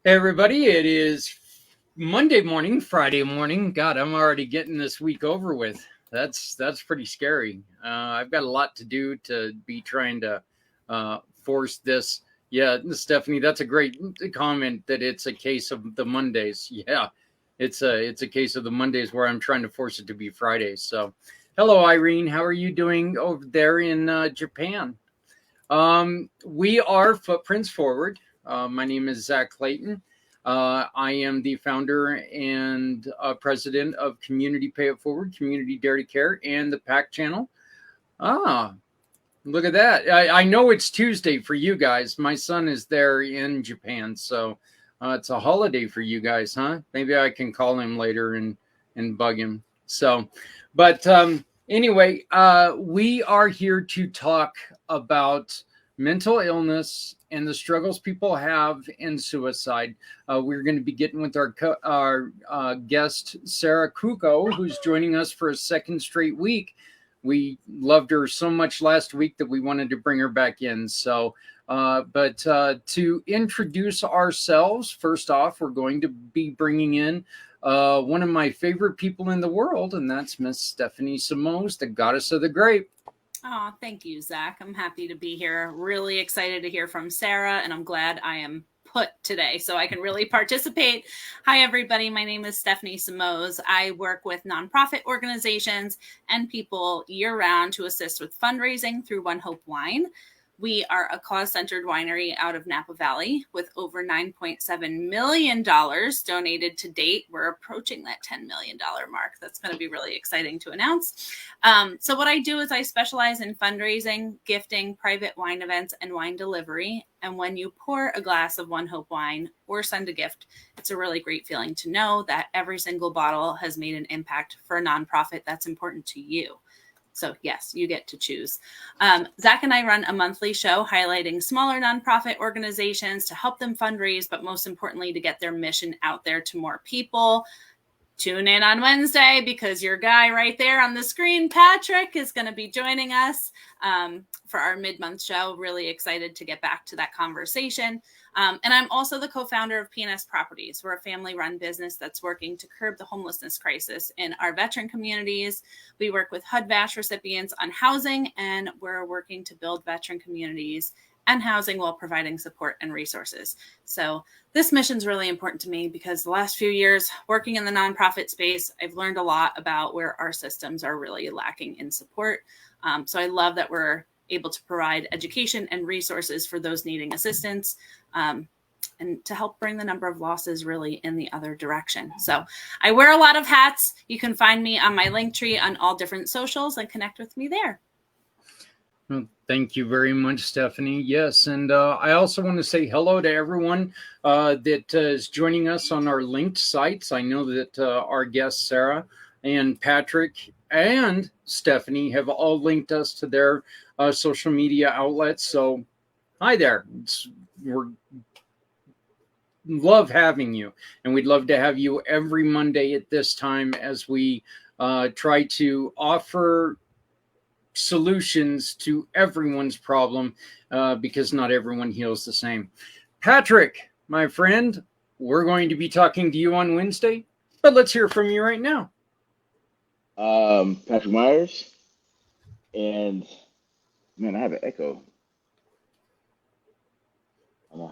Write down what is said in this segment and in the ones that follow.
Hey everybody, it is Monday morning, Friday morning. God, I'm already getting this week over with. That's pretty scary. I've got a lot to do to be trying to force this. Yeah, Stephanie, that's a great comment that it's a case of the Mondays. Yeah, it's a case of the Mondays where I'm trying to force it to be Fridays. So, hello Irene, how are you doing over there in Japan? We are Footprints Forward. My name is Zach Clayton. I am the founder and president of Community Pay It Forward, Community Dare to Care, and the PAC channel. Ah, look at that. I know it's Tuesday for you guys. My son is there in Japan, so it's a holiday for you guys, huh? Maybe I can call him later and bug him. So, but anyway, we are here to talk about mental illness and the struggles people have and suicide. We're going to be getting with our guest, Sarah Kuko, who's joining us for a second straight week. We loved her so much last week that we wanted to bring her back in. So, but to introduce ourselves, first off, we're going to be bringing in one of my favorite people in the world, and that's Miss Stephanie Simoes, the goddess of the grape. Oh, thank you, Zach. I'm happy to be here. Really excited to hear from Sarah, and I'm glad I am put today so I can really participate. Hi, everybody. My name is Stephanie Simoes. I work with nonprofit organizations and people year-round to assist with fundraising through One Hope Wine. We are a cause-centered winery out of Napa Valley with over $9.7 million donated to date. We're approaching that $10 million mark. That's going to be really exciting to announce. So what I do is I specialize in fundraising, gifting, private wine events, and wine delivery. And when you pour a glass of One Hope wine or send a gift, it's a really great feeling to know that every single bottle has made an impact for a nonprofit that's important to you. So yes, you get to choose. Zach and I run a monthly show highlighting smaller nonprofit organizations to help them fundraise, but most importantly, to get their mission out there to more people. Tune in on Wednesday because your guy right there on the screen, Patrick, is going to be joining us for our mid-month show. Really excited to get back to that conversation. And I'm also the co-founder of P&S Properties. We're a family-run business that's working to curb the homelessness crisis in our veteran communities. We work with HUD-VASH recipients on housing, and we're working to build veteran communities and housing while providing support and resources. So this mission is really important to me because the last few years working in the nonprofit space, I've learned a lot about where our systems are really lacking in support. So I love that we're able to provide education and resources for those needing assistance and to help bring the number of losses really in the other direction. So I wear a lot of hats. You can find me on my Linktree on all different socials and connect with me there. Well, thank you very much, Stephanie. Yes, and I also want to say hello to everyone that is joining us on our linked sites. I know that our guests, Sarah and Patrick and Stephanie, have all linked us to their social media outlets. So hi there. We're love having you, and we'd love to have you every Monday at this time as we try to offer solutions to everyone's problem because not everyone heals the same. Patrick, my friend, we're going to be talking to you on Wednesday, but let's hear from you right now. Patrick Myers, and man, I have an echo.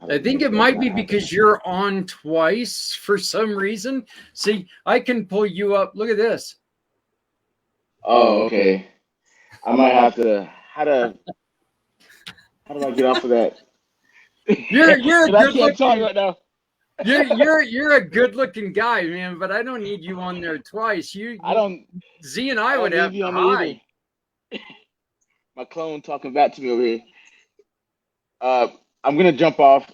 I think it might be because you're on twice for some reason. See, I can pull you up. Look at this. Oh, okay. I might have to. How do I get off of that? You're a I can't talk right now. You're a good-looking guy, man. But I don't need you on there twice. I don't. Z and I would have you on hide. My clone talking back to me over here. I'm gonna jump off.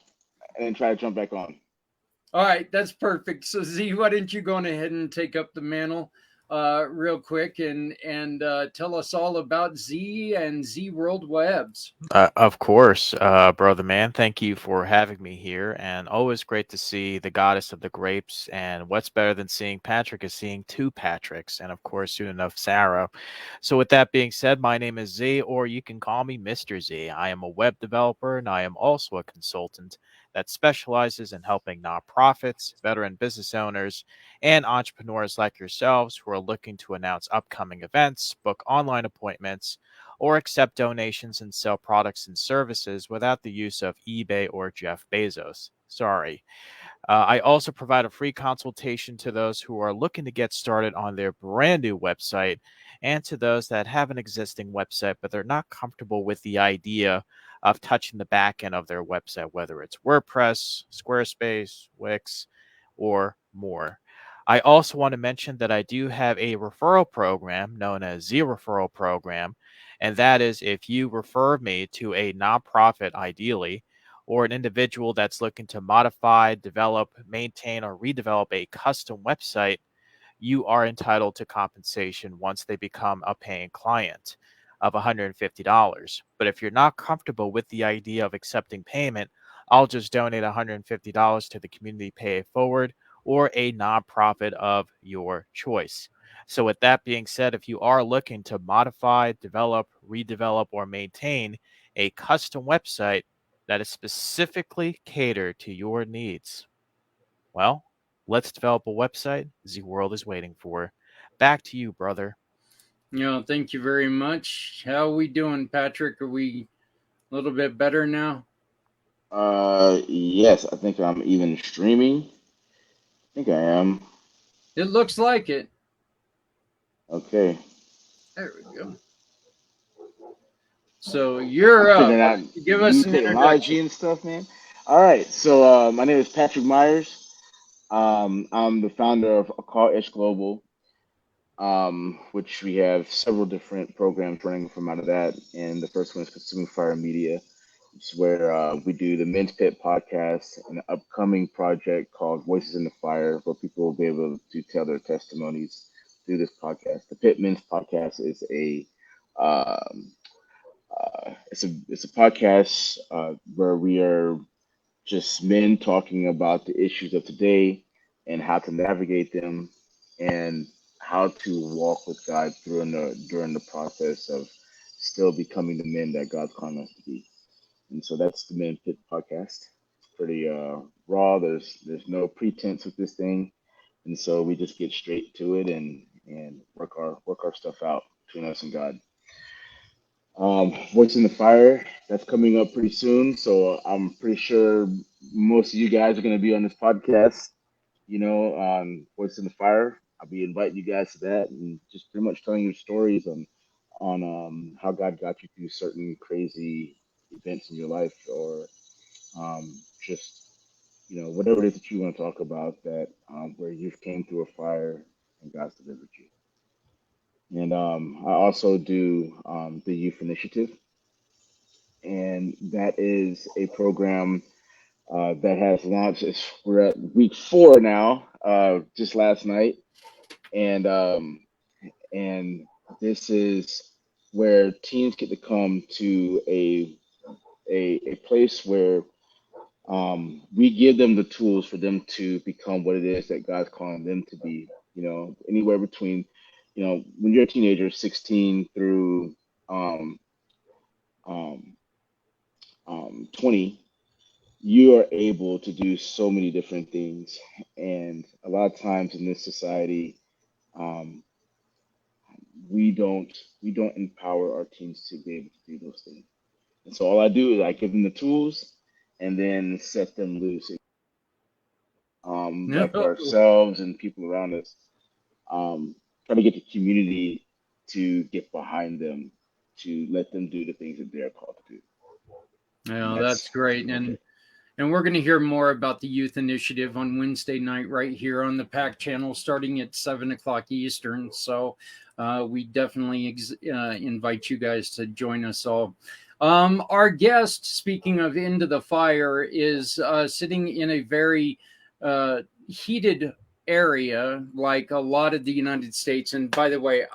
and then try to jump back on. All right, that's perfect. So Z, why don't you go on ahead and take up the mantle real quick and tell us all about Z and Z World Webs. Of course, brother man. Thank you for having me here, and always great to see the goddess of the grapes. And what's better than seeing Patrick is seeing two Patricks, and of course, soon enough, Sarah. So, with that being said, my name is Z, or you can call me Mr. Z. I am a web developer, and I am also a consultant that specializes in helping nonprofits, veteran business owners, and entrepreneurs like yourselves who are looking to announce upcoming events, book online appointments, or accept donations and sell products and services without the use of eBay or Jeff Bezos. Sorry. I also provide a free consultation to those who are looking to get started on their brand new website and to those that have an existing website, but they're not comfortable with the idea of touching the back end of their website, whether it's WordPress, Squarespace, Wix, or more. I also want to mention that I do have a referral program known as Z Referral Program, and that is if you refer me to a nonprofit, ideally, or an individual that's looking to modify, develop, maintain, or redevelop a custom website, you are entitled to compensation once they become a paying client of $150. But if you're not comfortable with the idea of accepting payment, I'll just donate $150 to the Community Pay It Forward or a nonprofit of your choice. So, with that being said, if you are looking to modify, develop, redevelop, or maintain a custom website that is specifically catered to your needs, well, let's develop a website Z World is waiting for. Back to you, brother. Thank you very much. How are we doing, Patrick? Are we a little bit better now? Yes, I think I'm even streaming. I think I am. It looks like it. Okay. There we go. So you're up. Figuring out Give us new an technology introduction. and stuff, man. All right. So my name is Patrick Myers. I'm the founder of Call Edge Global, which we have several different programs running from out of that. And the first one is Consuming Fire Media. It's where we do the Men's Pit podcast and an upcoming project called Voices in the Fire, where people will be able to tell their testimonies through this podcast. The Pit Men's podcast is um, it's a podcast where we are just men talking about the issues of today and how to navigate them and how to walk with God during the process of still becoming the men that God's calling us to be. And so that's the Men Pit podcast. It's pretty raw. There's no pretense with this thing, and so we just get straight to it and work our stuff out between us and God. Voice in the Fire, that's coming up pretty soon. So I'm pretty sure most of you guys are going to be on this podcast, on Voice in the Fire. I'll be inviting you guys to that and just pretty much telling your stories on how God got you through certain crazy events in your life or just, whatever it is that you want to talk about that where you've came through a fire and God's delivered you. And I also do the Youth Initiative, and that is a program that has launched. We're at week 4 now, just last night, and this is where teens get to come to a place where we give them the tools for them to become what it is that God's calling them to be. Anywhere between, when you're a teenager, 16 through um, um, 20, you are able to do so many different things. And a lot of times in this society, um, we don't empower our teens to be able to do those things. And so all I do is I give them the tools and then set them loose. No. Like ourselves and people around us, try to get the community to get behind them, to let them do the things that they're called to do. Yeah, that's great. And we're going to hear more about the Youth Initiative on Wednesday night right here on the PAC channel starting at 7 o'clock Eastern. So we definitely invite you guys to join us all. Our guest, speaking of Into the Fire, is sitting in a very heated area, like a lot of the United States. And by the way,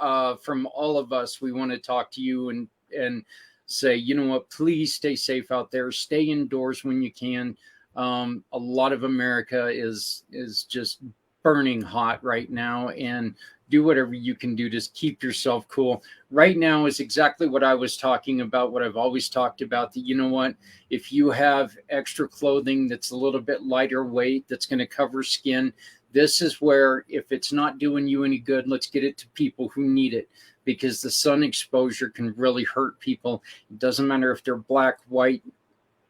from all of us, we want to talk to you and say, you know what, please stay safe out there. Stay indoors when you can. A lot of America is just burning hot right now, and do whatever you can do to keep yourself cool. Right now is exactly what I was talking about, what I've always talked about, that, you know what, if you have extra clothing that's a little bit lighter weight, that's going to cover skin, this is where, if it's not doing you any good, let's get it to people who need it, because the sun exposure can really hurt people. It doesn't matter if they're black, white,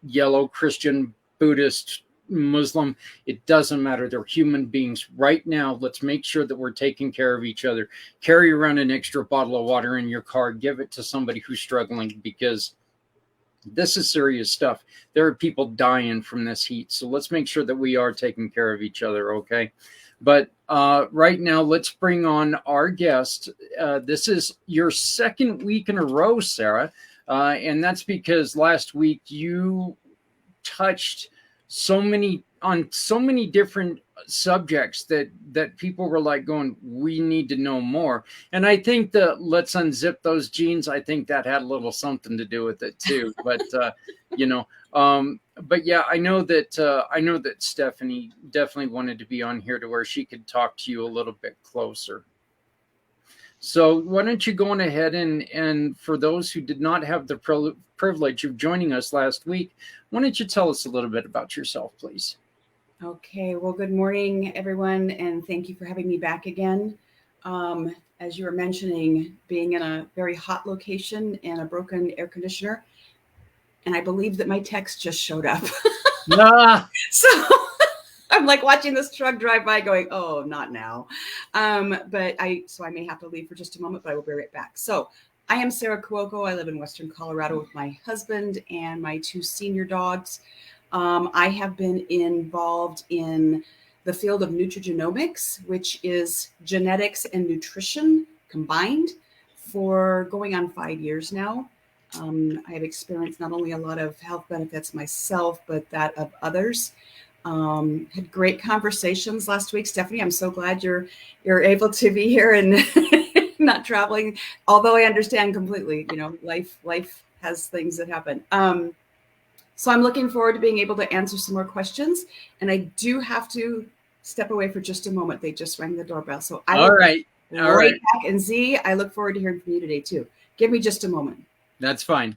yellow, Christian, Buddhist, Muslim, it doesn't matter. They're human beings. Right now, let's make sure that we're taking care of each other. Carry around an extra bottle of water in your car. Give it to somebody who's struggling, because this is serious stuff. There are people dying from this heat. So let's make sure that we are taking care of each other, okay? But right now, let's bring on our guest. This is your second week in a row, Sarah. And that's because last week you touched so many different subjects that people were like going, we need to know more. And I think that let's unzip those jeans, I think that had a little something to do with it too. But but yeah, I know that Stephanie definitely wanted to be on here to where she could talk to you a little bit closer. So why don't you go on ahead and for those who did not have the privilege of joining us last week, why don't you tell us a little bit about yourself, please? Okay, well, good morning, everyone, and thank you for having me back again. As you were mentioning, being in a very hot location and a broken air conditioner, and I believe that my text just showed up. So I'm like watching this truck drive by going, oh, not now. But I may have to leave for just a moment, but I will be right back. So I am Sarah Cuoco. I live in Western Colorado with my husband and my 2 senior dogs. I have been involved in the field of nutrigenomics, which is genetics and nutrition combined, for going on 5 years now. I have experienced not only a lot of health benefits myself, but that of others. Had great conversations last week. Stephanie, I'm so glad you're able to be here and not traveling, although I understand completely, life has things that happen. So I'm looking forward to being able to answer some more questions, and I do have to step away for just a moment. They just rang the doorbell. So All right. back. And Z, I look forward to hearing from you today too. Give me just a moment. That's fine.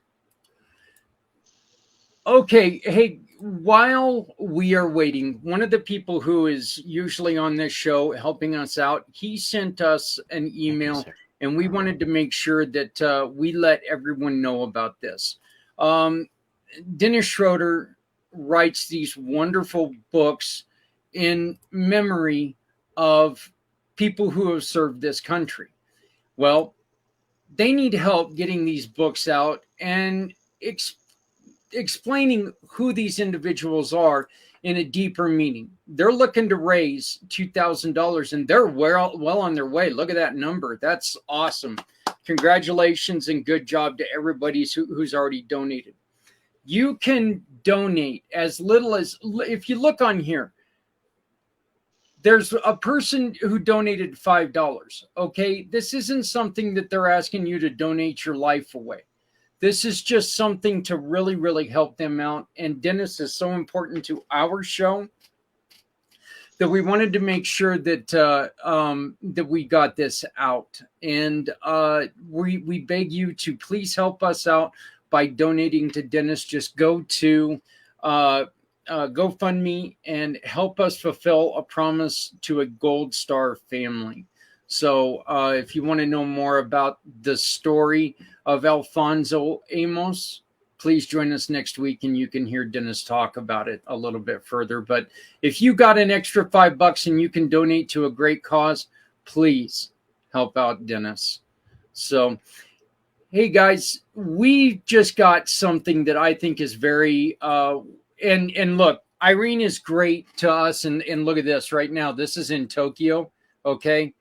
Okay. Hey, while we are waiting, one of the people who is usually on this show helping us out, he sent us an email, and we wanted to make sure that we let everyone know about this. Dennis Schroeder writes these wonderful books in memory of people who have served this country. Well, they need help getting these books out and explaining who these individuals are in a deeper meaning. They're looking to raise $2,000, and they're well on their way. Look at that number. That's awesome. Congratulations and good job to everybody who's already donated. You can donate as little as, if you look on here, there's a person who donated $5. Okay, this isn't something that they're asking you to donate your life away. This is just something to really, really help them out. And Dennis is so important to our show that we wanted to make sure that that we got this out. And we beg you to please help us out by donating to Dennis. Just go to GoFundMe and help us fulfill a promise to a Gold Star family. So if you want to know more about the story of Alfonso Amos, please join us next week and you can hear Dennis talk about it a little bit further. But if you got an extra $5 and you can donate to a great cause, please help out Dennis. So, hey guys, we just got something that I think is very, and look, Irene is great to us. And look at this right now. This is in Tokyo. Okay.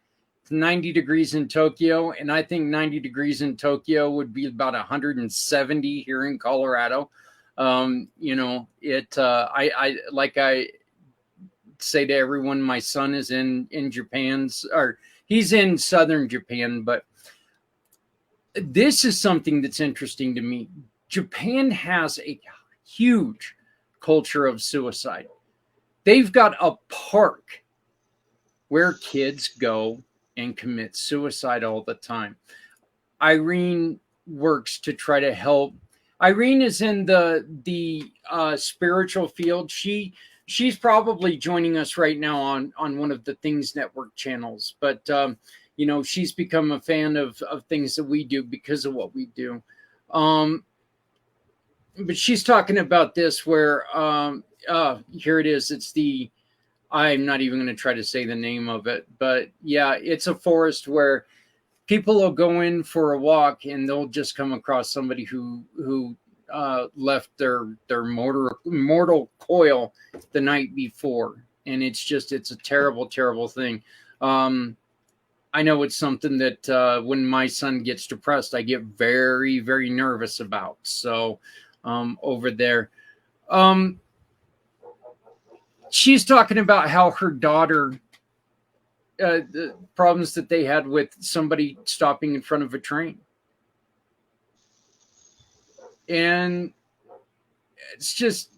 90 degrees in Tokyo, and I think 90 degrees in Tokyo would be about 170 here in Colorado. You know, I like I say to everyone, my son is in Japan's, or he's in southern Japan, but this is something that's interesting to me. Japan has a huge culture of suicide. They've got a park where kids go and commit suicide all the time. Irene works to try to help. Irene is in the spiritual field. She's probably joining us right now on one of the Things Network channels, but you know, she's become a fan of things that we do because of what we do. But she's talking about this where here it is. It's the, I'm not even going to try to say the name of it, but yeah, it's a forest where people will go in for a walk and they'll just come across somebody who left their mortal coil the night before, and it's a terrible, terrible thing. I know it's something that when my son gets depressed, I get very, very nervous about. So over there, she's talking about how her daughter, the problems that they had with somebody stopping in front of a train. And it's just,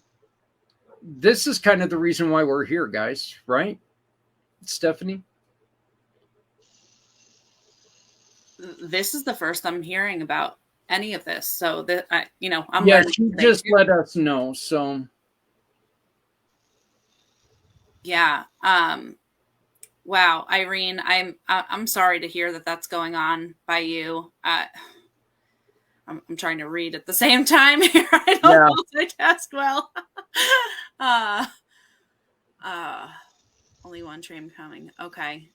this is kind of the reason why we're here, guys, right? Stephanie? This is the first I'm hearing about any of this. So that I'm yeah, learning she today just too. let us know. So yeah. Wow, Irene, I'm sorry to hear that that's going on by you. I'm trying to read at the same time here. I don't multitask well. Only one train coming. Okay.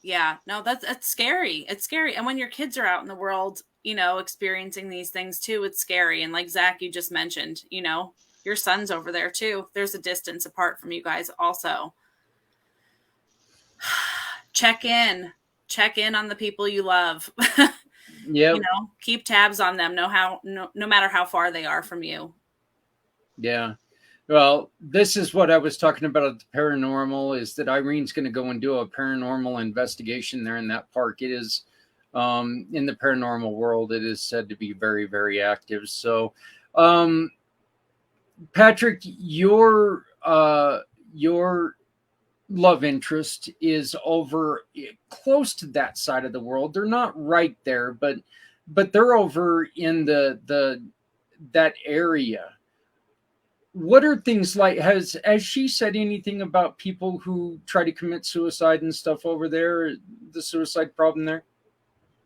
Yeah, no, that's scary. It's scary. And when your kids are out in the world, experiencing these things too, it's scary. And like Zach, you just mentioned, your son's over there too. There's a distance apart from you guys also. Check in on the people you love. yeah, keep tabs on them. No matter how far they are from you. Yeah. Well, this is what I was talking about at the paranormal, is that Irene's going to go and do a paranormal investigation there in that park. It is, in the paranormal world, it is said to be very, very active. So, Patrick, your love interest is over close to that side of the world. They're not right there, but they're over in that area. What are things like, has she said anything about people who try to commit suicide and stuff over there, the suicide problem there?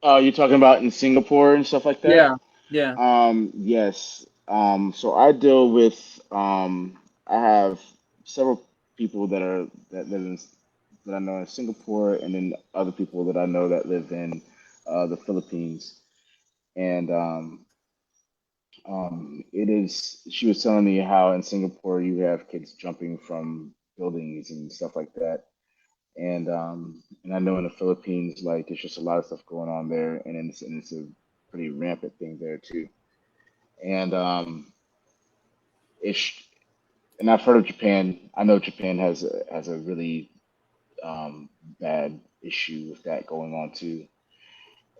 You're talking about in Singapore and stuff like that? Yeah. Yes. So I deal with I have several people that live in that I know in Singapore, and then other people that I know that live in the Philippines. And it is. She was telling me how in Singapore you have kids jumping from buildings and stuff like that. And I know in the Philippines, like there's just a lot of stuff going on there, and it's a pretty rampant thing there too. And it's and I've heard of Japan. I know Japan has a really bad issue with that going on too.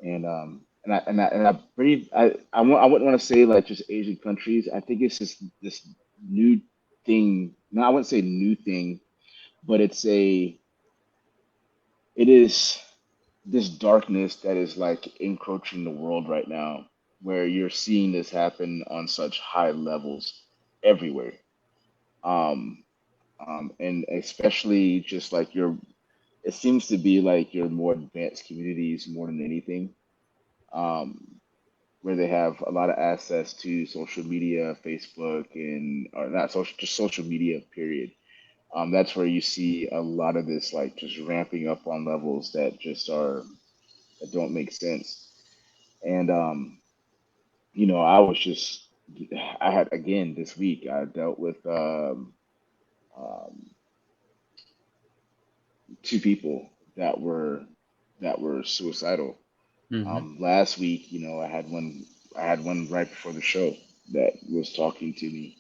And I wouldn't want to say like just Asian countries. I think it's just this new thing. No, I wouldn't say new thing, but it is this darkness that is like encroaching the world right now, where you're seeing this happen on such high levels everywhere. Um, and especially just like it seems to be like your more advanced communities more than anything, um, where they have a lot of access to social media, Facebook, and or not social, just social media, period. That's where you see a lot of this like just ramping up on levels that don't make sense. And I was just I had again this week I dealt with um, two people that were that were suicidal. Hmm. Last week, I had one right before the show that was talking to me,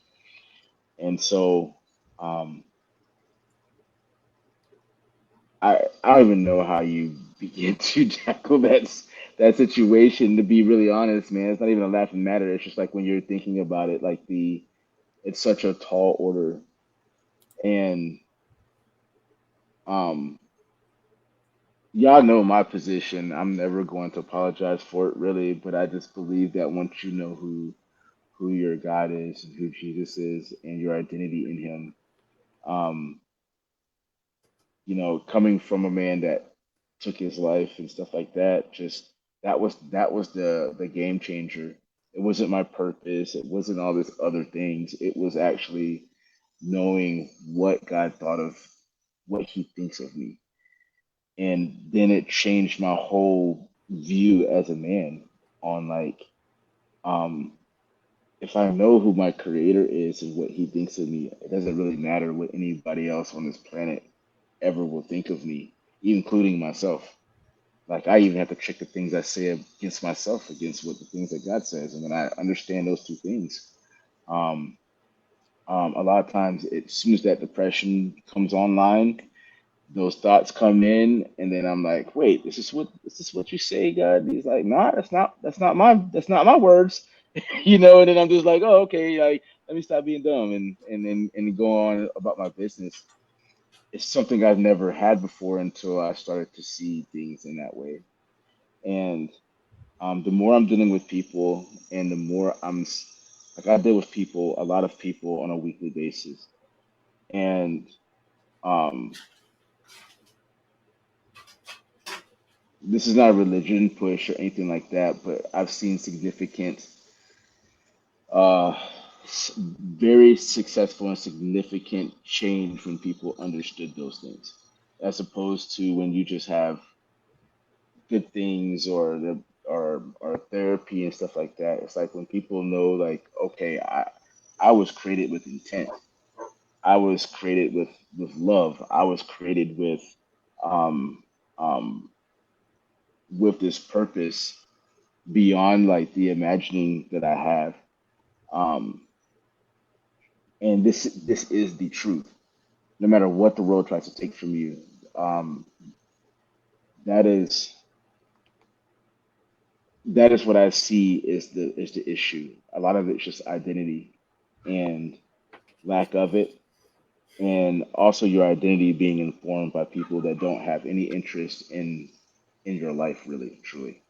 and so um, I don't even know how you begin to tackle that situation. To be really honest, man, it's not even a laughing matter. It's just like when you're thinking about it, like it's such a tall order, and um, y'all know my position. I'm never going to apologize for it, really, but I just believe that once you know who your God is and who Jesus is and your identity in Him, um, coming from a man that took his life and stuff like that, just that was the game changer. It wasn't my purpose. It wasn't all this other things. It was actually knowing what God thought of, what He thinks of me, and then it changed my whole view as a man on like, um, if I know who my creator is and what he thinks of me, it doesn't really matter what anybody else on this planet ever will think of me, including myself. Like I even have to check the things I say against myself, against what the things that God says, and when I understand those two things, um, a lot of times, as soon as that depression comes online, those thoughts come in, and then I'm like, wait, this is what you say, God? And He's like, nah, that's not my words, And then I'm just like, oh, okay, like let me stop being dumb and go on about my business. It's something I've never had before until I started to see things in that way. And the more I'm dealing with people, and the more like I deal with people, a lot of people on a weekly basis, and um, this is not a religion push or anything like that, but I've seen significant, uh, very successful and significant change when people understood those things, as opposed to when you just have good things or therapy and stuff like that. It's like when people know, like, okay, I was created with intent. I was created with love. I was created um um with this purpose beyond like the imagining that I have. Um, and this is the truth. No matter what the world tries to take from you, um, that is that is what I see is the issue. A lot of it's just identity and lack of it, and also your identity being informed by people that don't have any interest in your life, really, truly.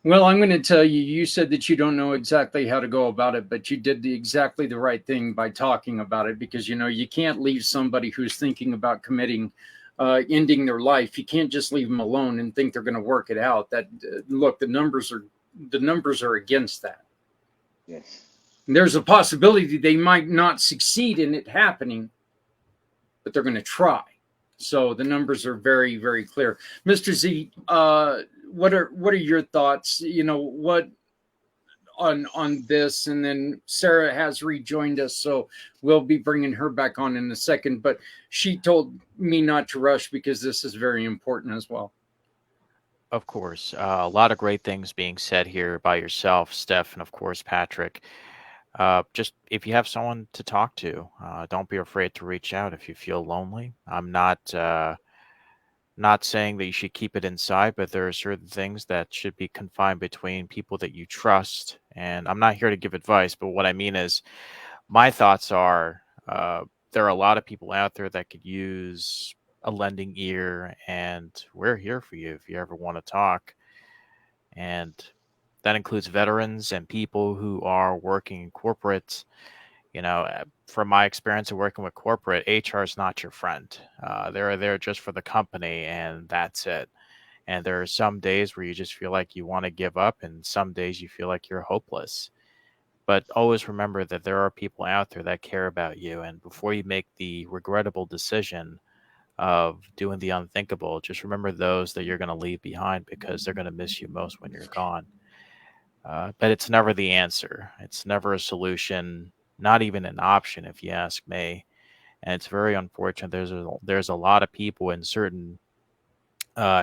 Well, I'm going to tell you, you said that you don't know exactly how to go about it, but you did exactly the right thing by talking about it because, you can't leave somebody who's thinking about committing, ending their life. You can't just leave them alone and think they're going to work it out. Look, the numbers are against that. Yes. There's a possibility they might not succeed in it happening, but they're going to try. So the numbers are very, very clear. Mr. Z, what are your thoughts? What on this? And then Sarah has rejoined us, so we'll be bringing her back on in a second. But she told me not to rush because this is very important as well. Of course, a lot of great things being said here by yourself, Steph, and of course, Patrick. Just if you have someone to talk to, don't be afraid to reach out if you feel lonely. I'm not saying that you should keep it inside, but there are certain things that should be confined between people that you trust. And I'm not here to give advice, but what I mean is, my thoughts are there are a lot of people out there that could use a lending ear, and we're here for you if you ever want to talk. And that includes veterans and people who are working in corporate. From my experience of working with corporate, HR is not your friend. They're there just for the company, and that's it. And there are some days where you just feel like you want to give up, and some days you feel like you're hopeless. But always remember that there are people out there that care about you. And before you make the regrettable decision of doing the unthinkable, just remember those that you're going to leave behind because they're going to miss you most when you're gone. But it's never the answer. It's never a solution, not even an option, if you ask me. And it's very unfortunate. There's a lot of people in certain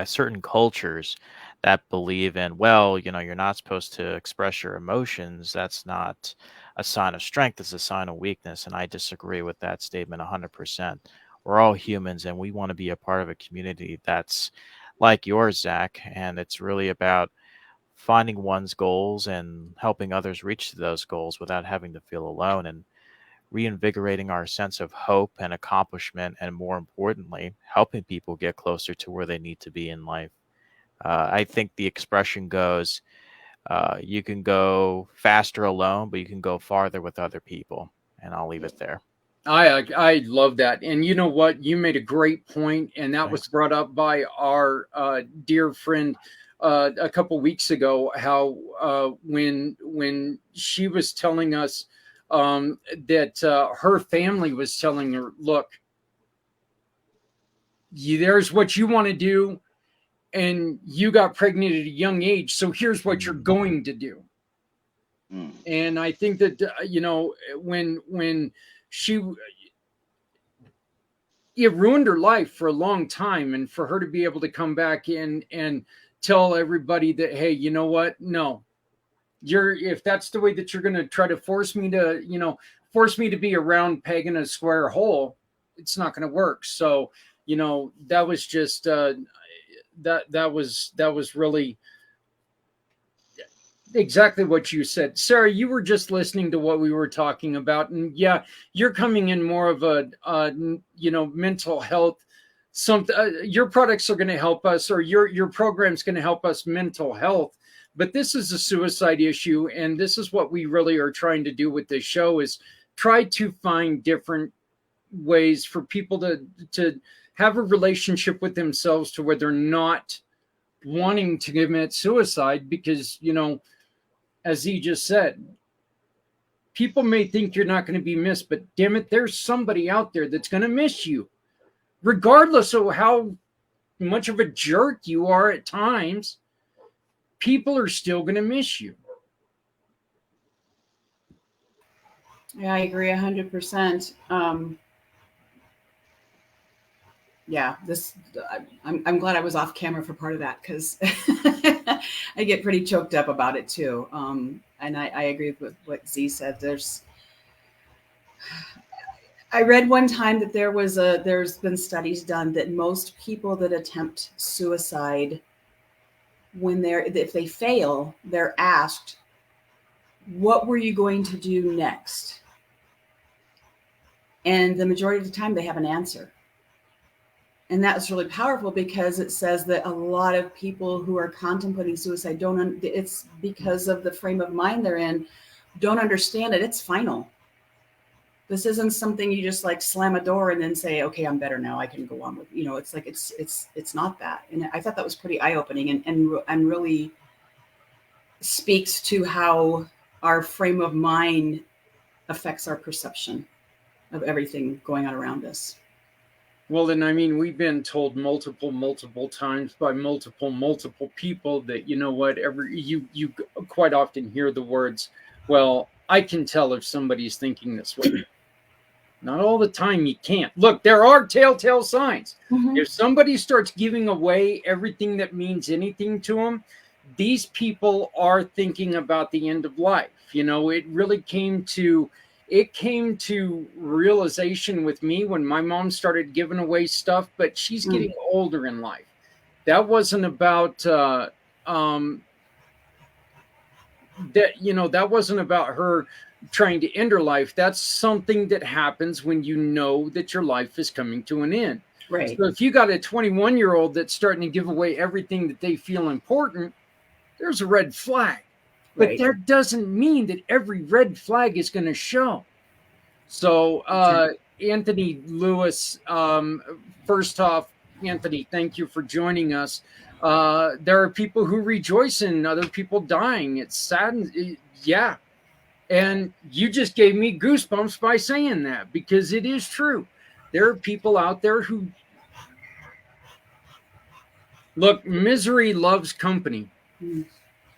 certain cultures that believe in, well, you're not supposed to express your emotions. That's not a sign of strength. It's a sign of weakness. And I disagree with that statement 100%. We're all humans and we want to be a part of a community that's like yours, Zach. And it's really about finding one's goals and helping others reach those goals without having to feel alone, and reinvigorating our sense of hope and accomplishment, and more importantly, helping people get closer to where they need to be in life. I think the expression goes, you can go faster alone, but you can go farther with other people. And I'll leave it there. I love that. And you know what? You made a great point, and that was Thanks. brought up by our dear friend a couple weeks ago. How when she was telling us that her family was telling her, "Look, there's what you want to do, and you got pregnant at a young age, so here's what you're going to do." Mm. And I think that when she, it ruined her life for a long time, and for her to be able to come back in and tell everybody that, hey, you know what, no, if that's the way that you're going to try to force me to be a round peg in a square hole, it's not going to work. So that was just that was really exactly what you said. Sarah, you were just listening to what we were talking about, and yeah, you're coming in more of a mental health. Your products are going to help us, or your program's going to help us mental health, but this is a suicide issue, and this is what we really are trying to do with this show, is try to find different ways for people to have a relationship with themselves to where they're not wanting to commit suicide, because as he just said, people may think you're not going to be missed, but damn it, there's somebody out there that's going to miss you, regardless of how much of a jerk you are at times. People are still going to miss you. Yeah, I agree 100%. Yeah, I'm glad I was off camera for part of that, because I get pretty choked up about it too. And I agree with what Z said. I read one time that there's been studies done that most people that attempt suicide, if they fail, they're asked, what were you going to do next? And the majority of the time they have an answer. And that's really powerful, because it says that a lot of people who are contemplating suicide it's because of the frame of mind they're in, don't understand it. It's final. This isn't something you just like slam a door and then say, okay, I'm better now, I can go on with, it's like, it's not that. And I thought that was pretty eye-opening, and really speaks to how our frame of mind affects our perception of everything going on around us. Well, then, I mean, we've been told multiple times by multiple people that, you know what, you quite often hear the words, well, I can tell if somebody's thinking this way. Not all the time you can't. Look, there are telltale signs. Mm-hmm. If somebody starts giving away everything that means anything to them, these people are thinking about the end of life. It really came to realization with me when my mom started giving away stuff, but she's getting older in life. That wasn't about that wasn't about her trying to end her life. That's something that happens when you know that your life is coming to an end. Right. So if you got a 21-year-old that's starting to give away everything that they feel important, there's a red flag. But that doesn't mean that every red flag is going to show. So, Anthony Lewis, first off, Anthony, thank you for joining us. There are people who rejoice in other people dying. It's sad. Yeah. And you just gave me goosebumps by saying that, because it is true. There are people out there who, look, misery loves company.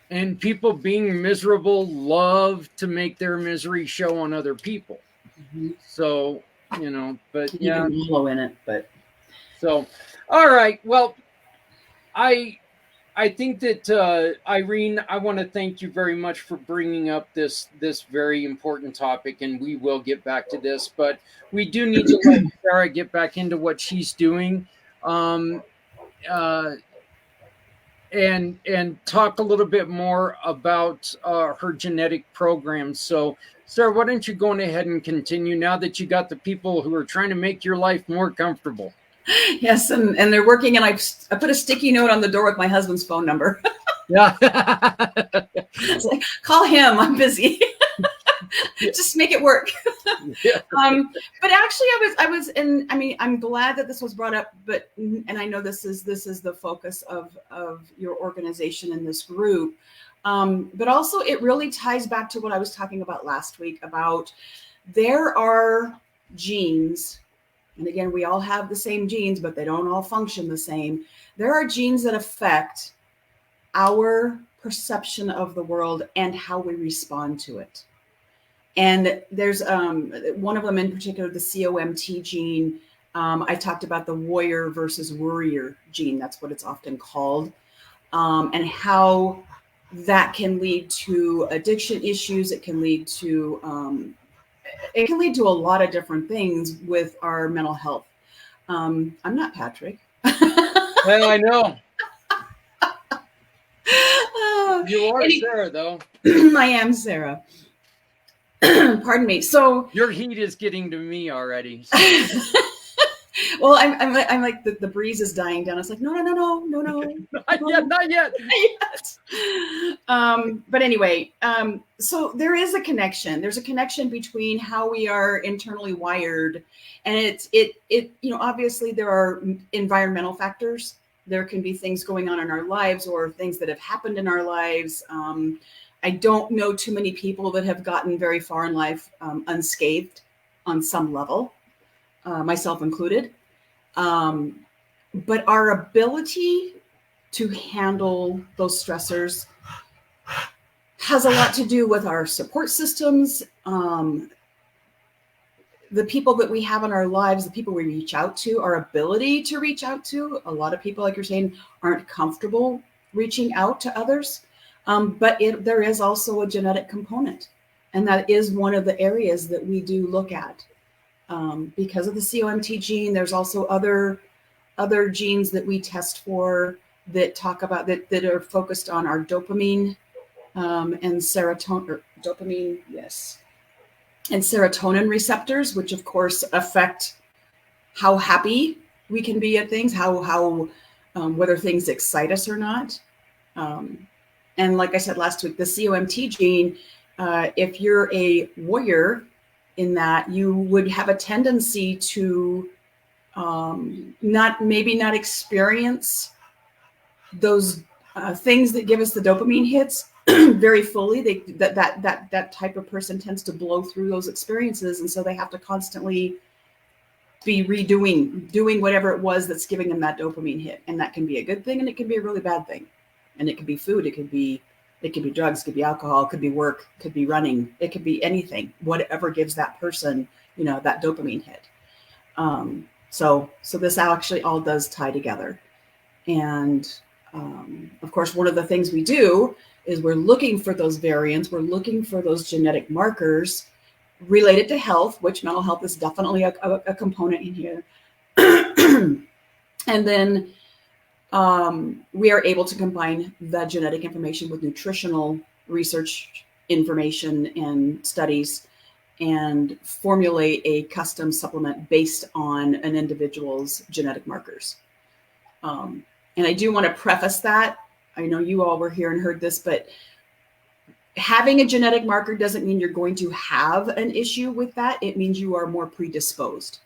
And people being miserable love to make their misery show on other people. Mm-hmm. So, but you can wallow in it, but so, all right. Well, I think that Irene, I want to thank you very much for bringing up this very important topic, and we will get back to this. But we do need to let Sarah get back into what she's doing, um, uh, and talk a little bit more about her genetic programs. So, Sarah, why don't you go ahead and continue now that you got the people who are trying to make your life more comfortable? Yes, and they're working, and I put a sticky note on the door with my husband's phone number. Yeah. It's like, call him. I'm busy. Just make it work. Yeah. But actually, I was, and I mean, I'm glad that this was brought up. But and I know this is the focus of your organization and this group. But also, it really ties back to what I was talking about last week about there are genes. And again, we all have the same genes, but they don't all function the same. There are genes that affect our perception of the world and how we respond to it. And there's one of them in particular, the COMT gene. I talked about the warrior versus worrier gene. That's what it's often called. And how that can lead to addiction issues. It can lead to a lot of different things with our mental health. I'm not Patrick. Well, I know. You are Sarah, though. I am Sarah. Pardon me. So your heat is getting to me already. Well, I'm like the breeze is dying down. It's like no. Not yet. But anyway, so there is a connection. There's a connection between how we are internally wired, and it obviously there are environmental factors. There can be things going on in our lives or things that have happened in our lives. I don't know too many people that have gotten very far in life unscathed on some level, myself included. But our ability to handle those stressors has a lot to do with our support systems, the people that we have in our lives, the people we reach out to, our ability to reach out to. A lot of people, like you're saying, aren't comfortable reaching out to others. But there is also a genetic component. And that is one of the areas that we do look at. Because of the COMT gene, there's also other genes that we test for that talk about that are focused on our dopamine and serotonin, or dopamine, yes, and serotonin receptors, which of course affect how happy we can be at things, how whether things excite us or not. And like I said last week, the COMT gene, if you're a warrior in that, you would have a tendency to not experience those things that give us the dopamine hits very fully. That type of person tends to blow through those experiences, and so they have to constantly be doing whatever it was that's giving them that dopamine hit. And that can be a good thing, and it can be a really bad thing. And it could be food, it could be drugs, it could be alcohol, it could be work, it could be running, it could be anything, whatever gives that person, that dopamine hit. So this actually all does tie together. And of course, one of the things we do is we're looking for those variants, we're looking for those genetic markers related to health, which mental health is definitely a component in here. And then we are able to combine the genetic information with nutritional research information and studies and formulate a custom supplement based on an individual's genetic markers. And I do want to preface that. I know you all were here and heard this, but having a genetic marker doesn't mean you're going to have an issue with that. It means you are more predisposed.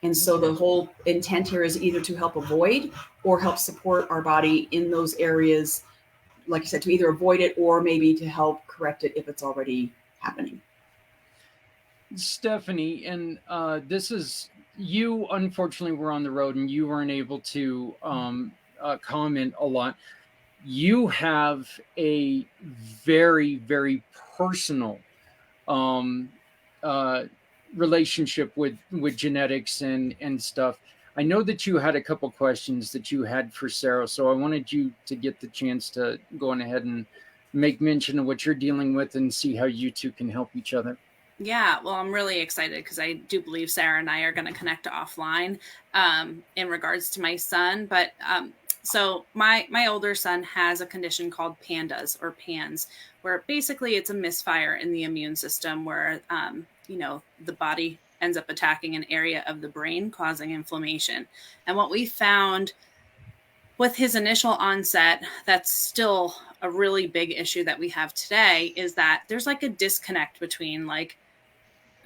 And so the whole intent here is either to help avoid or help support our body in those areas, like I said, to either avoid it or maybe to help correct it if it's already happening. Stephanie, and this is, you unfortunately were on the road and you weren't able to comment a lot. You have a very, very personal relationship with genetics and stuff. I know that you had a couple questions that you had for Sarah, so I wanted you to get the chance to go on ahead and make mention of what you're dealing with and see how you two can help each other. Yeah, well, I'm really excited because I do believe Sarah and I are going to connect offline in regards to my son. But so my older son has a condition called PANDAS or PANS, where basically it's a misfire in the immune system where, the body ends up attacking an area of the brain, causing inflammation. And what we found with his initial onset, that's still a really big issue that we have today, is that there's like a disconnect between like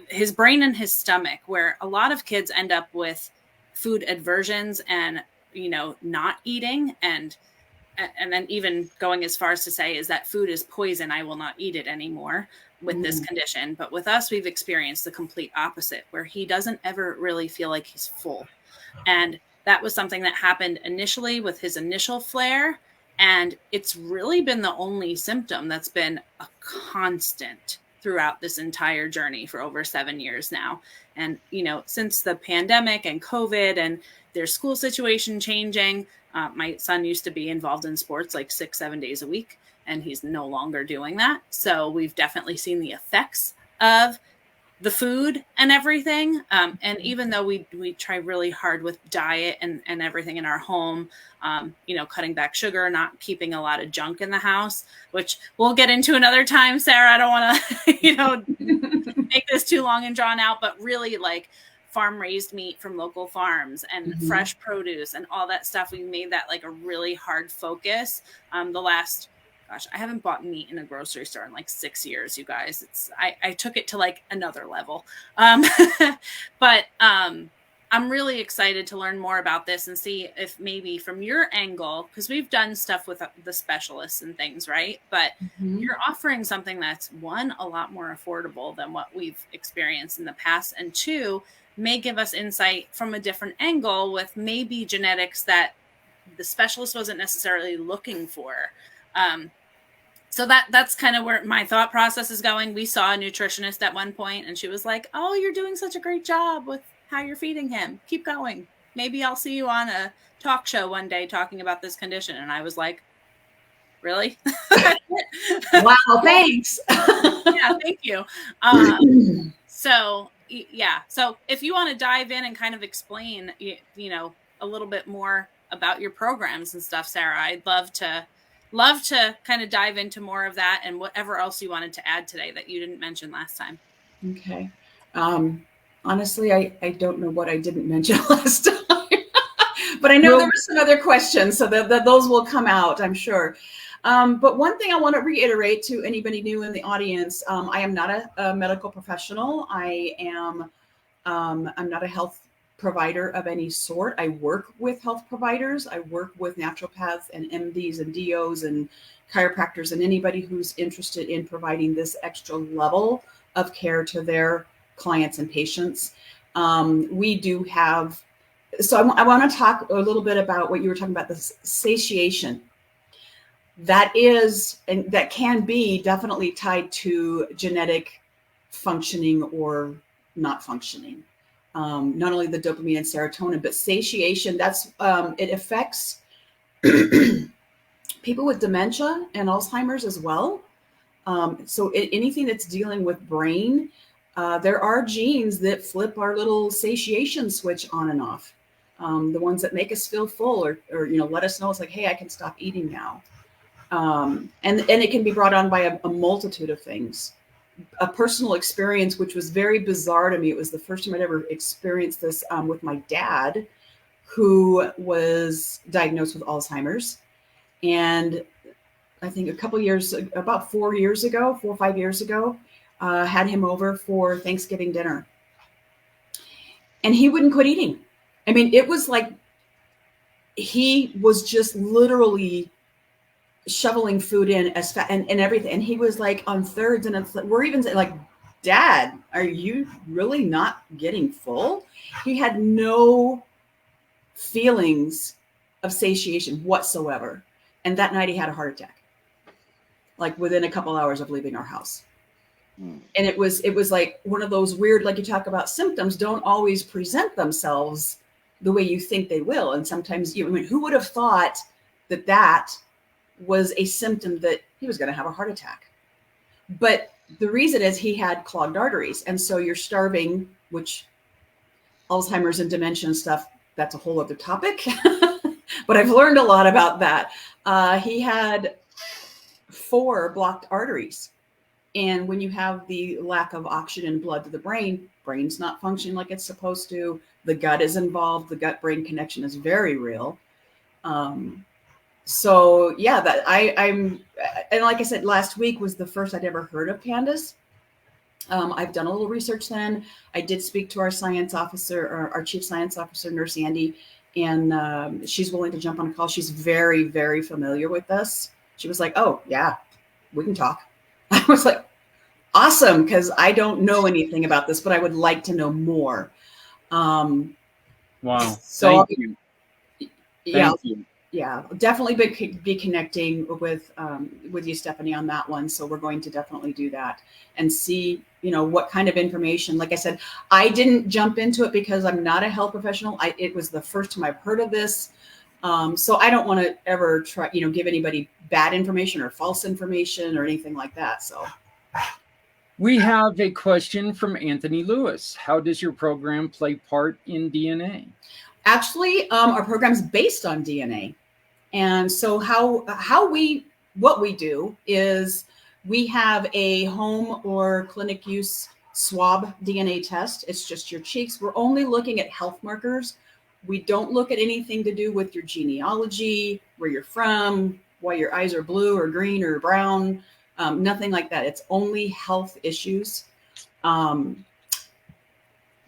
his brain and his stomach, where a lot of kids end up with food aversions and, not eating. And then even going as far as to say is that food is poison. I will not eat it anymore with this condition. But with us, we've experienced the complete opposite, where he doesn't ever really feel like he's full. And that was something that happened initially with his initial flare. And it's really been the only symptom that's been a constant throughout this entire journey for over 7 years now. And, since the pandemic and COVID and their school situation changing, my son used to be involved in sports like 6-7 days a week, and he's no longer doing that. So we've definitely seen the effects of the food and everything. And even though we try really hard with diet and everything in our home, cutting back sugar, not keeping a lot of junk in the house, which we'll get into another time, Sarah. I don't want to, make this too long and drawn out, but really like farm raised meat from local farms and fresh produce and all that stuff. We made that like a really hard focus. I haven't bought meat in a grocery store in like 6 years, you guys. I took it to like another level. But I'm really excited to learn more about this and see if maybe from your angle, because we've done stuff with the specialists and things, right? But you're offering something that's, one, a lot more affordable than what we've experienced in the past, and two, may give us insight from a different angle with maybe genetics that the specialist wasn't necessarily looking for. So that's kind of where my thought process is going. We saw a nutritionist at one point and she was like, "Oh, you're doing such a great job with how you're feeding him. Keep going. Maybe I'll see you on a talk show one day talking about this condition." And I was like, "Really?" Wow, thanks. Yeah, thank you. So if you want to dive in and kind of explain, a little bit more about your programs and stuff, Sarah, I'd love to kind of dive into more of that and whatever else you wanted to add today that you didn't mention last time. Okay. Honestly, I don't know what I didn't mention last time, but I know there were some other questions, so that those will come out, I'm sure. But one thing I want to reiterate to anybody new in the audience, I am not a medical professional. I'm not a health provider of any sort. I work with health providers. I work with naturopaths and MDs and DOs and chiropractors and anybody who's interested in providing this extra level of care to their clients and patients. We do have, so I want to talk a little bit about what you were talking about, the satiation. That is, and that can be definitely tied to genetic functioning or not functioning. Not only the dopamine and serotonin, but satiation, it affects people with dementia and Alzheimer's as well. So anything that's dealing with brain, there are genes that flip our little satiation switch on and off. The ones that make us feel full or let us know it's like, hey, I can stop eating now. And it can be brought on by a multitude of things. A personal experience, which was very bizarre to me. It was the first time I'd ever experienced this with my dad, who was diagnosed with Alzheimer's. And I think about 4 or 5 years ago, had him over for Thanksgiving dinner. And he wouldn't quit eating. I mean, it was like he was just literally shoveling food in as fast and everything. And he was like on thirds, and we're even like, "Dad, are you really not getting full?" He had no feelings of satiation whatsoever. And that night he had a heart attack, like within a couple hours of leaving our house. And it was like one of those weird, like you talk about, symptoms don't always present themselves the way you think they will. And sometimes, I mean, who would have thought that that was a symptom that he was going to have a heart attack? But the reason is he had clogged arteries. And so you're starving, which Alzheimer's and dementia and stuff, that's a whole other topic. But I've learned a lot about that. He had 4 blocked arteries. And when you have the lack of oxygen and blood to the brain's not functioning like it's supposed to. The gut is involved. The gut-brain connection is very real. So yeah, that I'm, and like I said, last week was the first I'd ever heard of pandas. I've done a little research then. I did speak to our science officer, or our chief science officer, Nurse Andy, and she's willing to jump on a call. She's very, very familiar with this. She was like, "Oh yeah, we can talk." I was like, awesome, because I don't know anything about this, but I would like to know more. Wow. So Thank you. Yeah, Thank you. yeah, definitely be connecting with you, Stephanie, on that one. So we're going to definitely do that and see, what kind of information. Like I said, I didn't jump into it because I'm not a health professional. It was the first time I've heard of this. So I don't want to ever try, give anybody bad information or false information or anything like that. So We have a question from Anthony Lewis. How does your program play part in DNA? actually, our program is based on DNA. And so what we do is we have a home or clinic use swab DNA test. It's just your cheeks. We're only looking at health markers. We don't look at anything to do with your genealogy, where you're from, why your eyes are blue or green or brown, nothing like that. It's only health issues.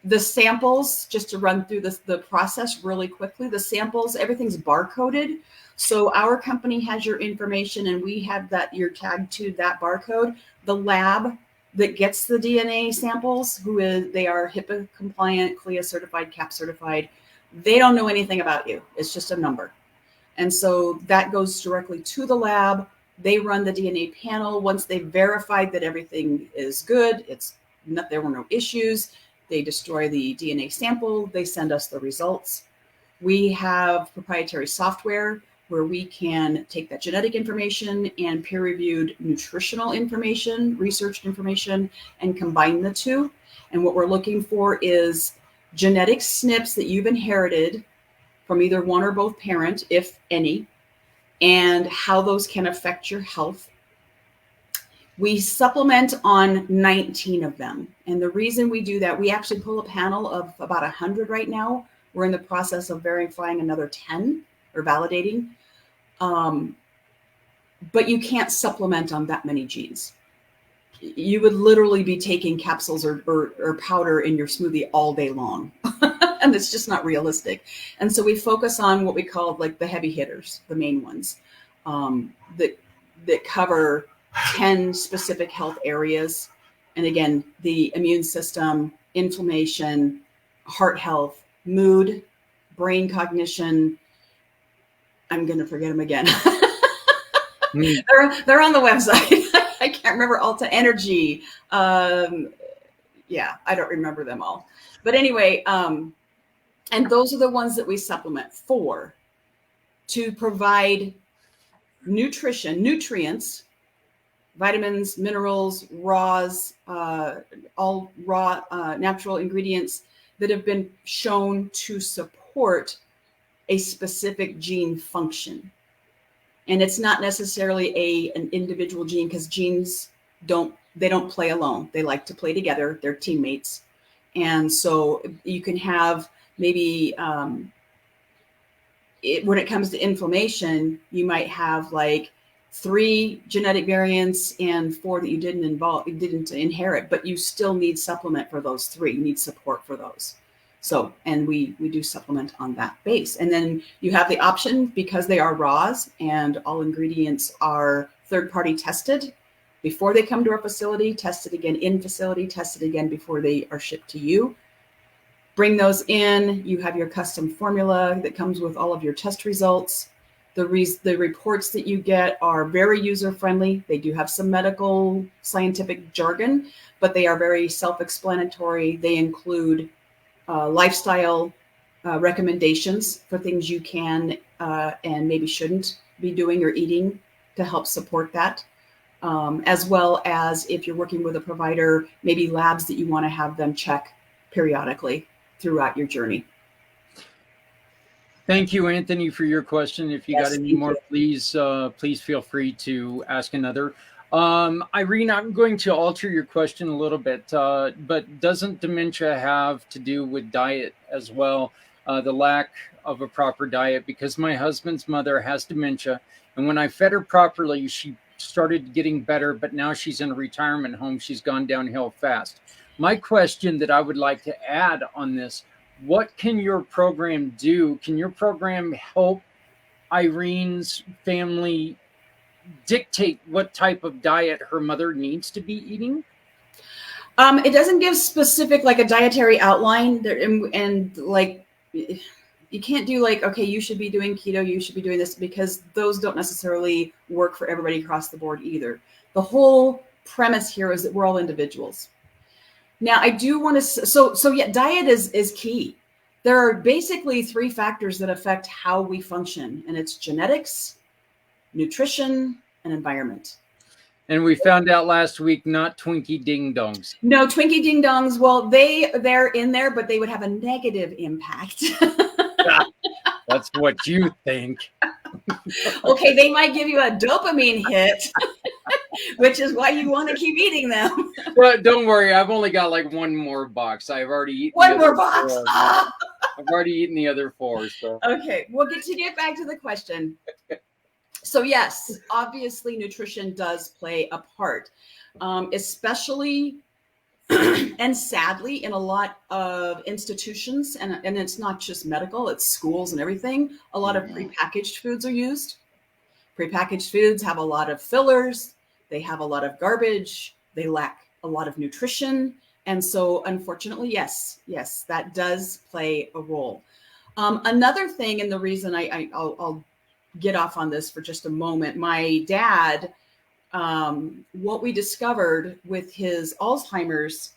The samples, just to run through the process really quickly, the samples, everything's barcoded. So our company has your information and we have that, you're tagged to that barcode. The lab that gets the DNA samples, they are HIPAA compliant, CLIA certified, CAP certified. They don't know anything about you. It's just a number. And so that goes directly to the lab. They run the DNA panel. Once they've verified that everything is good, there were no issues, they destroy the DNA sample, they send us the results. We have proprietary software where we can take that genetic information and peer-reviewed nutritional information, researched information, and combine the two. And what we're looking for is genetic SNPs that you've inherited from either one or both parent, if any, and how those can affect your health. We supplement on 19 of them. And the reason we do that, we actually pull a panel of about 100 right now. We're in the process of verifying another 10 or validating. But you can't supplement on that many genes. You would literally be taking capsules or powder in your smoothie all day long. And it's just not realistic. And so we focus on what we call like the heavy hitters, the main ones, that cover 10 specific health areas. And again, the immune system, inflammation, heart health, mood, brain cognition. I'm going to forget them again. They're on the website. I can't remember. Alta Energy. Yeah, I don't remember them all. But anyway, and those are the ones that we supplement for to provide nutrients, vitamins, minerals, raws, all raw natural ingredients that have been shown to support a specific gene function. And it's not necessarily an individual gene, because genes don't play alone. They like to play together. They're teammates. And so you can have maybe when it comes to inflammation, you might have like 3 genetic variants and 4 that you didn't inherit, but you still need supplement for those 3. You need support for those. So, and we do supplement on that base. And then you have the option, because they are raws and all ingredients are third-party tested before they come to our facility, tested again in facility, tested again before they are shipped to you. Bring those in. You have your custom formula that comes with all of your test results. The reports that you get are very user-friendly. They do have some medical scientific jargon, but they are very self-explanatory. They include lifestyle, recommendations for things you can and maybe shouldn't be doing or eating to help support that. As well as if you're working with a provider, maybe labs that you want to have them check periodically throughout your journey. Thank you, Anthony, for your question. If you Yes, got any thank more, please feel free to ask another. Irene, I'm going to alter your question a little bit, but doesn't dementia have to do with diet as well? The lack of a proper diet, because my husband's mother has dementia, and when I fed her properly, she started getting better, but now she's in a retirement home. She's gone downhill fast. My question that I would like to add on this: what can your program do? Can your program help Irene's family dictate what type of diet her mother needs to be eating? It doesn't give specific, like a dietary outline there, and like you can't do like, okay, you should be doing keto, you should be doing this, because those don't necessarily work for everybody across the board either. The whole premise here is that we're all individuals. Now, I do want to, so yeah, diet is key. There are basically 3 factors that affect how we function, and it's genetics, nutrition, and environment. And we found out last week, not Twinkie Ding Dongs. No, Twinkie Ding Dongs, well, they're in there, but they would have a negative impact. That's what you think. Okay, they might give you a dopamine hit, which is why you want to keep eating them. But don't worry, I've only got like one more box. I've already eaten One more box. I've already eaten the other 4. So Okay, we'll get back to the question. So yes, obviously nutrition does play a part, especially and sadly in a lot of institutions, and it's not just medical, it's schools and everything. A lot of prepackaged foods are used. Prepackaged foods have a lot of fillers. They have a lot of garbage. They lack a lot of nutrition. And so unfortunately, yes, that does play a role. Another thing, and the reason I'll get off on this for just a moment. My dad, what we discovered with his Alzheimer's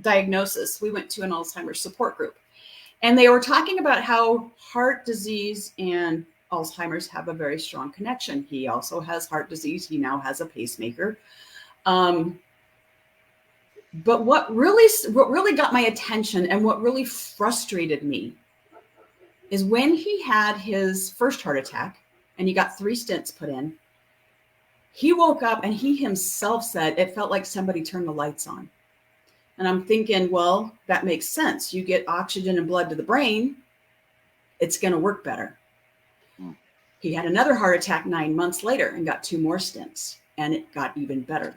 diagnosis, we went to an Alzheimer's support group, and they were talking about how heart disease and Alzheimer's have a very strong connection. He also has heart disease. He now has a pacemaker. But what really got my attention and what really frustrated me is when he had his first heart attack and he got 3 stents put in, he woke up and he himself said it felt like somebody turned the lights on. And I'm thinking, well, that makes sense. You get oxygen and blood to the brain, it's going to work better. He had another heart attack 9 months later and got 2 more stents, and it got even better.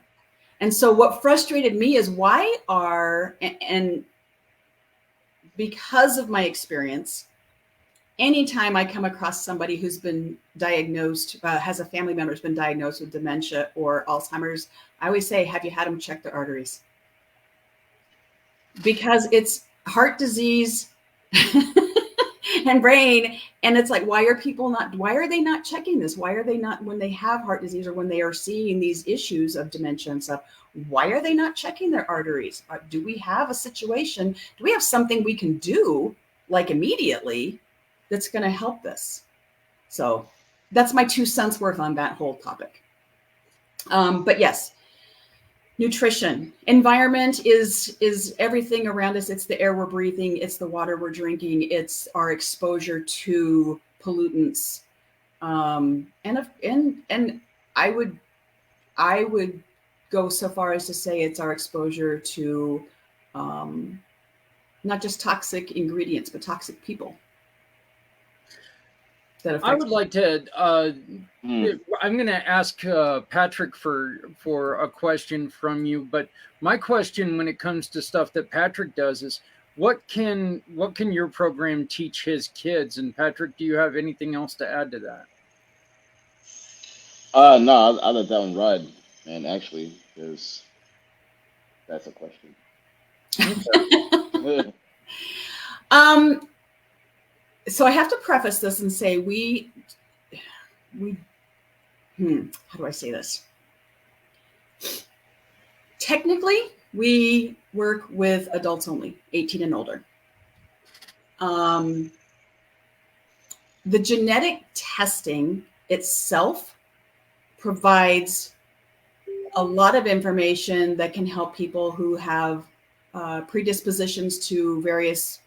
And so what frustrated me is and because of my experience, anytime I come across somebody who's been diagnosed, has a family member who's been diagnosed with dementia or Alzheimer's, I always say, have you had them check their arteries? Because it's heart disease and brain. And it's like, why are they not checking this? Why are they not, when they have heart disease or when they are seeing these issues of dementia and stuff, why are they not checking their arteries? Do we have a situation? Do we have something we can do like immediately that's going to help this? So that's my 2 cents worth on that whole topic. But yes, nutrition, environment is everything around us. It's the air we're breathing. It's the water we're drinking. It's our exposure to pollutants. And I would go so far as to say it's our exposure to not just toxic ingredients, but toxic people. I would like to. I'm going to ask Patrick for a question from you. But my question, when it comes to stuff that Patrick does, is what can your program teach his kids? And Patrick, do you have anything else to add to that? No, I'll let that one ride. And actually, because that's a question. So I have to preface this and say how do I say this? Technically, we work with adults only, 18 and older. Um, the genetic testing itself provides a lot of information that can help people who have predispositions to various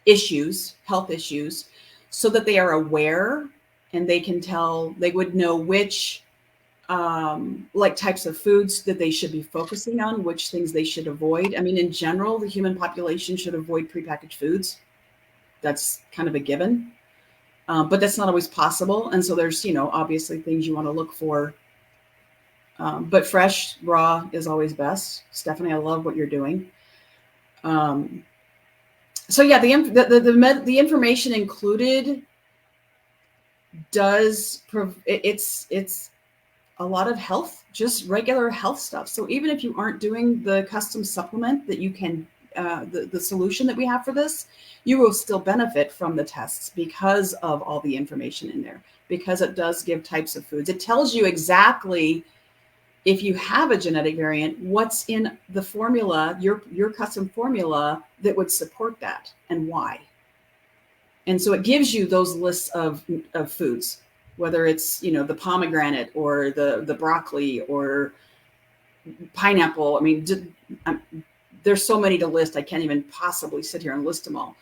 issues, health issues, so that they are aware and they can tell, they would know which like types of foods that they should be focusing on, which things they should avoid. I mean, in general, the human population should avoid prepackaged foods. That's kind of a given, but that's not always possible. And so there's, obviously things you want to look for. But fresh, raw is always best. Stephanie, I love what you're doing. So yeah, the information included does it's a lot of health, just regular health stuff. So even if you aren't doing the custom supplement that you can, the solution that we have for this, you will still benefit from the tests because of all the information in there, because it does give types of foods. It tells you exactly, if you have a genetic variant, what's in the formula, your custom formula that would support that and why. And so it gives you those lists of foods, whether it's, the pomegranate or the broccoli or pineapple. I mean, there's so many to list. I can't even possibly sit here and list them all.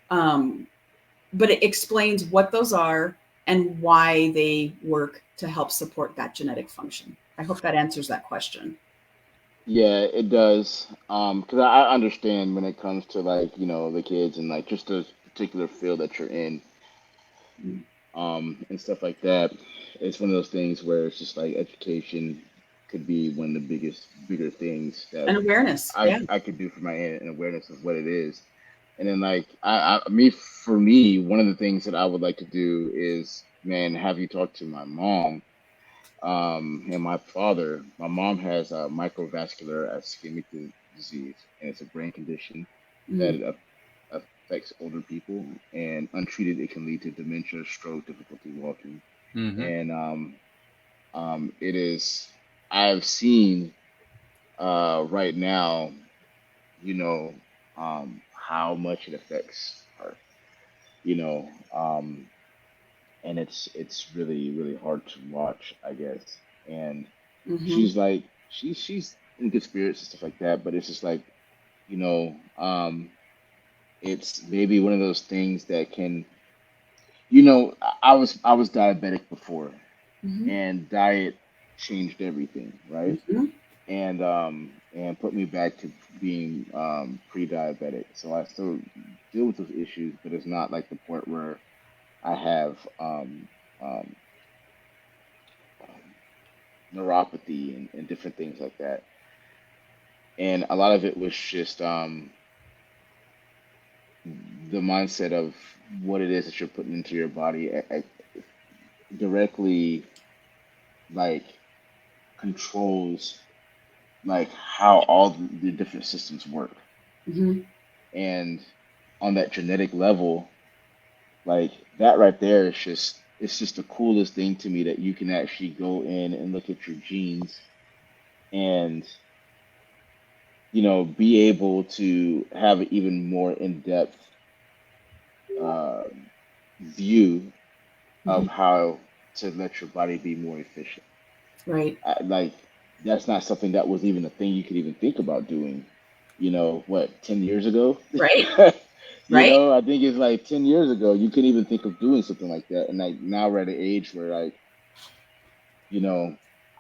But it explains what those are and why they work to help support that genetic function. I hope that answers that question. Yeah, it does. Because I understand when it comes to like, the kids and like just the particular field that you're in, and stuff like that. It's one of those things where it's just like education could be one of the bigger things that And awareness. Yeah. I could do for my aunt, and awareness of what it is. And then like for me, one of the things that I would like to do is, man, have you talk to my mom, and my father. My mom has microvascular ischemic disease, and it's a brain condition that affects older people, and untreated, it can lead to dementia, stroke, difficulty walking. And it is, I've seen right now, you know, how much it affects her, you know, um, and it's really hard to watch, I guess. And she's like, she's in good spirits and stuff like that, but it's just like, you know, it's maybe one of those things that can, I was diabetic before, and diet changed everything, right? And put me back to being pre-diabetic. So I still deal with those issues, but it's not like the point where I have um, neuropathy and different things like that. And a lot of it was just the mindset of what it is that you're putting into your body directly, like, controls like how all the different systems work. And on that genetic level, like that right there is just, it's just the coolest thing to me, that you can actually go in and look at your genes and be able to have an even more in-depth uh, view of how to let your body be more efficient. Right. Like, that's not something that was even a thing you could even think about doing, 10 years ago? Right. Right. I think it's like 10 years ago, you couldn't even think of doing something like that. And like now we're at an age where, like,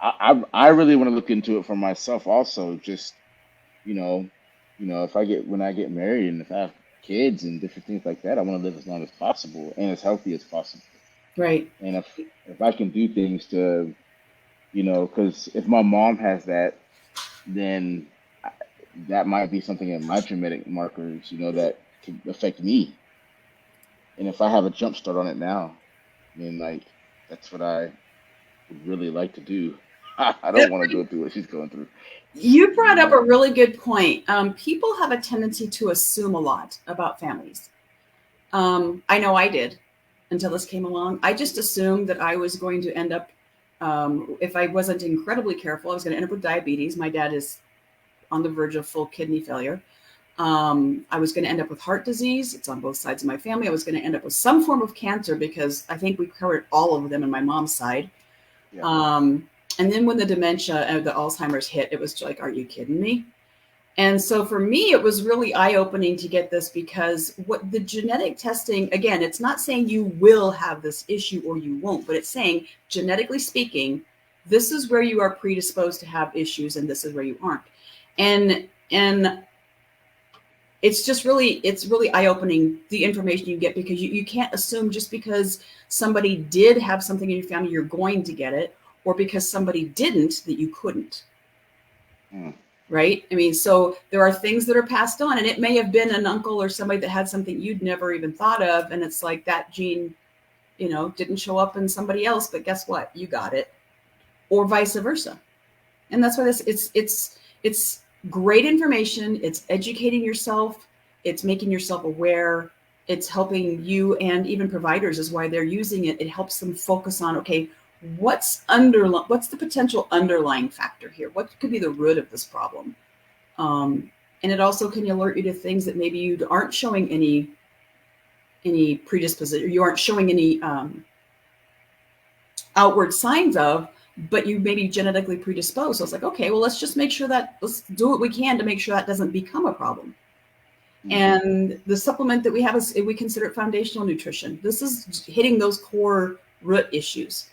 I really want to look into it for myself also. Just, you know, when I get married and if I have kids and different things like that, I want to live as long as possible and as healthy as possible. Right. And if I can do things to, because if my mom has that, then that might be something in my genetic markers, that can affect me. And if I have a jump start on it now, I mean, like, that's what I would really like to do. I don't want to go through what she's going through. You brought up a really good point. People have a tendency to assume a lot about families. I know I did until this came along. I just assumed that I was going to end up, if I wasn't incredibly careful, I was going to end up with diabetes. My dad is on the verge of full kidney failure. I was going to end up with heart disease. It's on both sides of my family. I was going to end up with some form of cancer because I think we covered all of them on my mom's side. Yeah. And then when the dementia and the Alzheimer's hit, it was like, are you kidding me? And so for me, it was really eye-opening to get this, because what the genetic testing, again, it's not saying you will have this issue or you won't, but it's saying, genetically speaking, this is where you are predisposed to have issues and this is where you aren't. And it's really eye-opening, the information you get, because you can't assume just because somebody did have something in your family, you're going to get it, or because somebody didn't, that you couldn't. Right? I mean, so there are things that are passed on, and it may have been an uncle or somebody that had something you'd never even thought of. And it's like that gene, didn't show up in somebody else, but guess what? You got it, or vice versa. And that's why it's great information. It's educating yourself. It's making yourself aware. It's helping you, and even providers is why they're using it. It helps them focus on, okay, what's the potential underlying factor here? What could be the root of this problem? And it also can alert you to things that maybe you aren't showing any predisposition, you aren't showing any outward signs of, but you may be genetically predisposed. So it's like, okay, well, let's just make sure let's do what we can to make sure that doesn't become a problem. And the supplement that we have is, we consider it foundational nutrition. This is hitting those core root issues.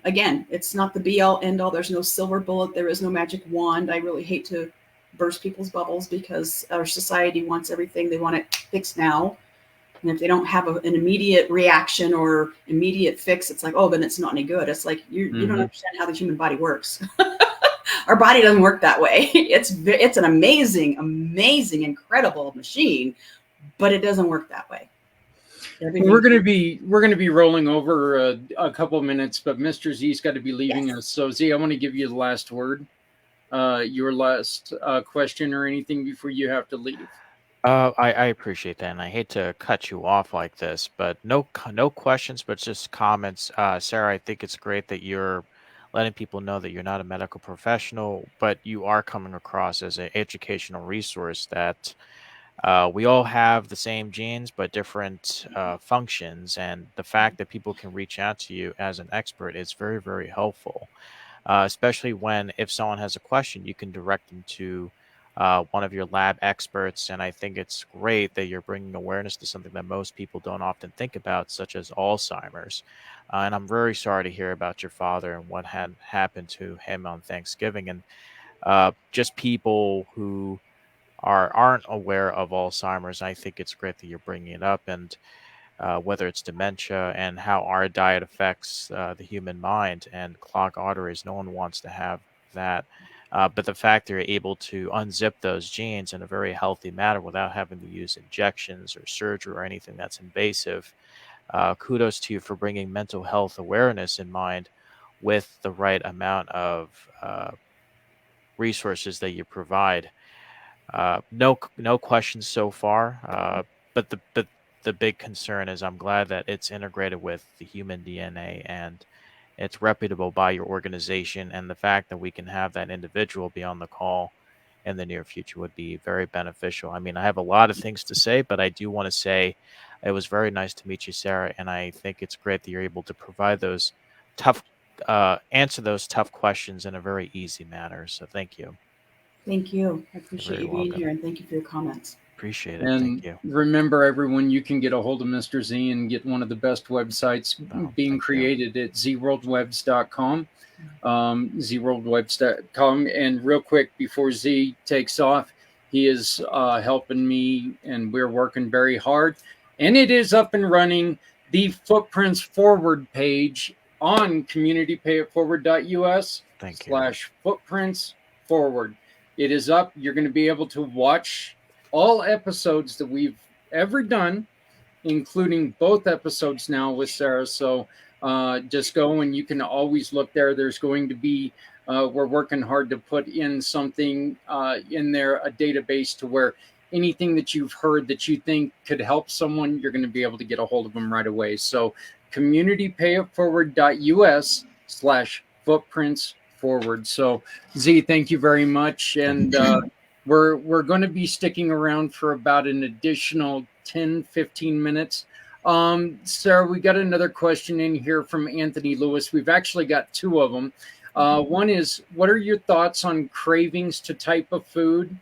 Again, it's not the be all end all. There's no silver bullet. There is no magic wand. I really hate to burst people's bubbles, because our society wants everything. They want it fixed now. And if they don't have an immediate reaction or immediate fix, it's like, oh, then it's not any good. It's like, you don't understand how the human body works. Our body doesn't work that way. It's an amazing, incredible machine, but it doesn't work that way. We're going to be rolling over a couple of minutes, but Mr. Z's got to be leaving us. So Z, I want to give you the last word, your last question or anything before you have to leave. I appreciate that, and I hate to cut you off like this, but no questions, but just comments. Sarah, I think it's great that you're letting people know that you're not a medical professional, but you are coming across as an educational resource, that we all have the same genes, but different functions. And the fact that people can reach out to you as an expert is very, very helpful, especially if someone has a question, you can direct them to one of your lab experts. And I think it's great that you're bringing awareness to something that most people don't often think about, such as Alzheimer's. And I'm very sorry to hear about your father and what had happened to him on Thanksgiving. And just people who aren't aware of Alzheimer's, I think it's great that you're bringing it up, and whether it's dementia and how our diet affects the human mind and clogged arteries. No one wants to have that. But the fact that you're able to unzip those genes in a very healthy manner without having to use injections or surgery or anything that's invasive, kudos to you for bringing mental health awareness in mind with the right amount of resources that you provide. No questions so far, but the big concern is, I'm glad that it's integrated with the human DNA and it's reputable by your organization, and the fact that we can have that individual be on the call in the near future would be very beneficial. I mean, I have a lot of things to say, but I do want to say it was very nice to meet you, Sarah, and I think it's great that you're able to provide those answer those tough questions in a very easy manner. So thank you. Thank you. I appreciate You're you being welcome. here, and thank you for your comments. Appreciate it. And Thank you. remember, everyone, you can get a hold of Mr. Z and get one of the best websites being created at zworldwebs.com, zworldwebs.com. And real quick, before Z takes off, he is helping me, and we're working very hard. And it is up and running, the Footprints Forward page on communitypayitforward.us Thank you. /footprints forward. It is up. You're going to be able to watch all episodes that we've ever done, including both episodes now with Sarah. So just go, and you can always look there. There's going to be, we're working hard to put in something in there, a database to where anything that you've heard that you think could help someone, you're going to be able to get a hold of them right away. So communitypayitforward.us /footprints forward. So Z, thank you very much. And We're going to be sticking around for about an additional 10-15 minutes. Sarah, we got another question in here from Anthony Lewis. We've actually got two of them. One is, what are your thoughts on cravings to type of food?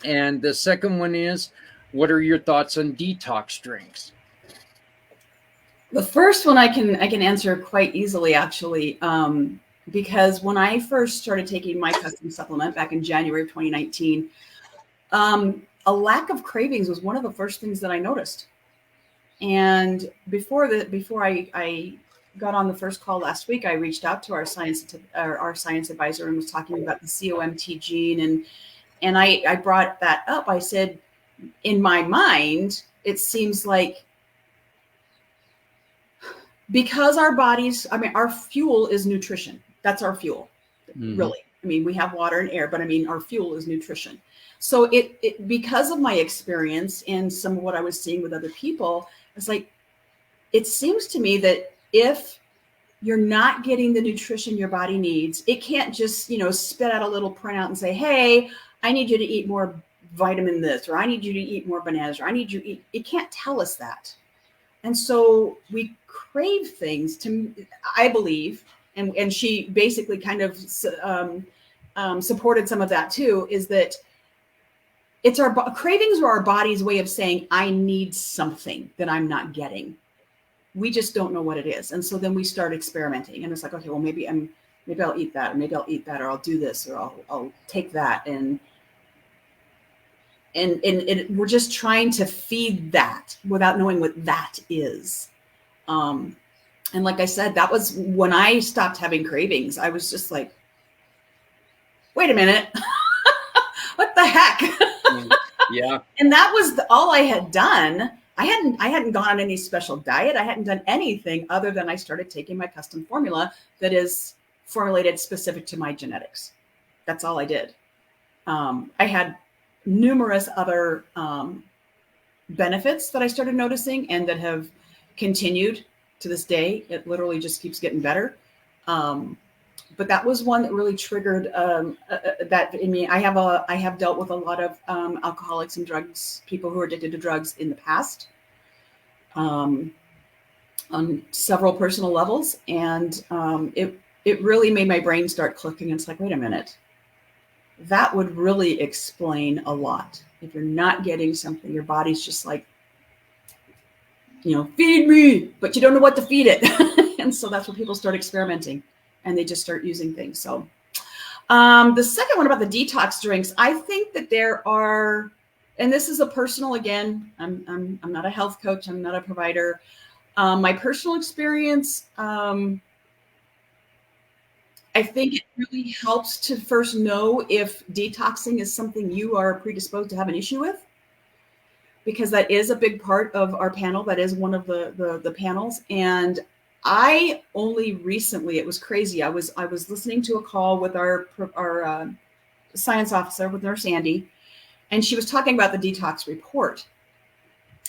And the second one is, what are your thoughts on detox drinks? The first one I can answer quite easily, actually, because when I first started taking my custom supplement back in January of 2019, a lack of cravings was one of the first things that I noticed. And before I got on the first call last week, I reached out to our science advisor and was talking about the COMT gene, and I brought that up. I said, in my mind, it seems like, because our bodies, I mean, our fuel is nutrition. That's our fuel, really. I mean, we have water and air, but I mean, our fuel is nutrition. So it because of my experience and some of what I was seeing with other people, it's like, it seems to me that if you're not getting the nutrition your body needs, it can't just, spit out a little printout and say, hey, I need you to eat more vitamin this, or I need you to eat more bananas, or I need you to eat. It can't tell us that. And so we crave things, I believe, and she basically kind of supported some of that too, is that it's cravings are our body's way of saying, I need something that I'm not getting. We just don't know what it is. And so then we start experimenting, and it's like, okay, well, maybe I'll eat that, or maybe I'll eat that, or I'll do this, or I'll take that. And we're just trying to feed that without knowing what that is. And like I said, that was when I stopped having cravings. I was just like, wait a minute, what the heck? Yeah. And that was all I had done. I hadn't gone on any special diet. I hadn't done anything other than I started taking my custom formula that is formulated specific to my genetics. That's all I did. I had numerous other benefits that I started noticing and that have continued to this day. It literally just keeps getting better. But that was one that really triggered that in me. I have dealt with a lot of alcoholics and drugs, people who are addicted to drugs in the past, on several personal levels. And it really made my brain start clicking. And it's like, wait a minute. That would really explain a lot. If you're not getting something, your body's just like, feed me, but you don't know what to feed it. And so that's when people start experimenting and they just start using things. So the second one about the detox drinks, I think that there are, and this is a personal, again, I'm not a health coach. I'm not a provider. My personal experience, I think it really helps to first know if detoxing is something you are predisposed to have an issue with, because that is a big part of our panel. That is one of the panels. And I only recently, it was crazy. I was listening to a call with our science officer, with Nurse Sandy, and she was talking about the detox report.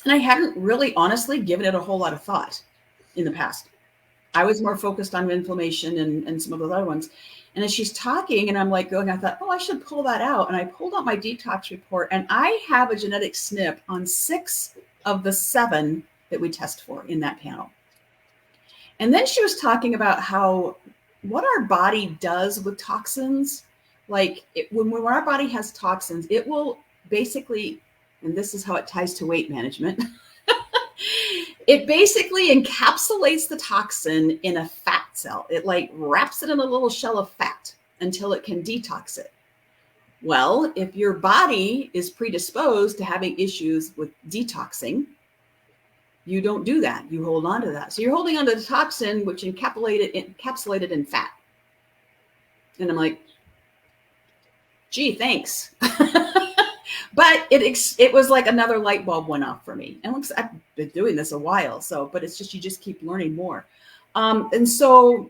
And I hadn't really honestly given it a whole lot of thought in the past. I was more focused on inflammation and some of those other ones. And as she's talking and I'm like going, I thought, oh, I should pull that out. And I pulled out my detox report, and I have a genetic SNP on 6 of the 7 that we test for in that panel. And then she was talking about what our body does with toxins. Like when our body has toxins, it will basically, and this is how it ties to weight management, it basically encapsulates the toxin in a fat cell. It like wraps it in a little shell of fat until it can detox it. Well, if your body is predisposed to having issues with detoxing, you don't do that. You hold on to that. So you're holding on to the toxin, which encapsulated in fat. And I'm like, gee, thanks. But it was like another light bulb went off for me. And looks, I've been doing this a while. But it's just, you just keep learning more. And so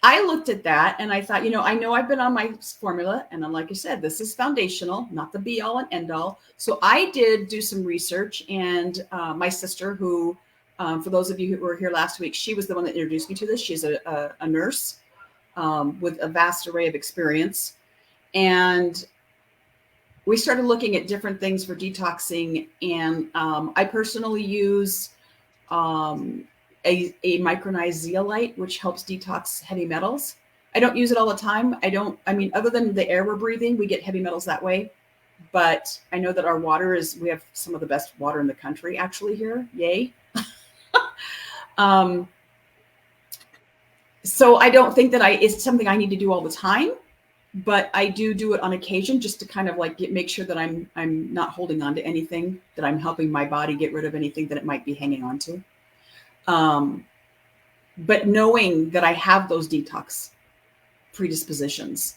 I looked at that and I thought, I know I've been on my formula, and then, like I said, this is foundational, not the be all and end all. So I did do some research, and my sister, who, for those of you who were here last week, she was the one that introduced me to this. She's a nurse with a vast array of experience. And we started looking at different things for detoxing, and I personally use a micronized zeolite, which helps detox heavy metals. I don't use it all the time. I mean, other than the air we're breathing, we get heavy metals that way. But I know that our water we have some of the best water in the country actually here. Yay. So I don't think that it's something I need to do all the time, but I do it on occasion just to kind of like make sure that I'm not holding on to anything, that I'm helping my body get rid of anything that it might be hanging on to. But knowing that I have those detox predispositions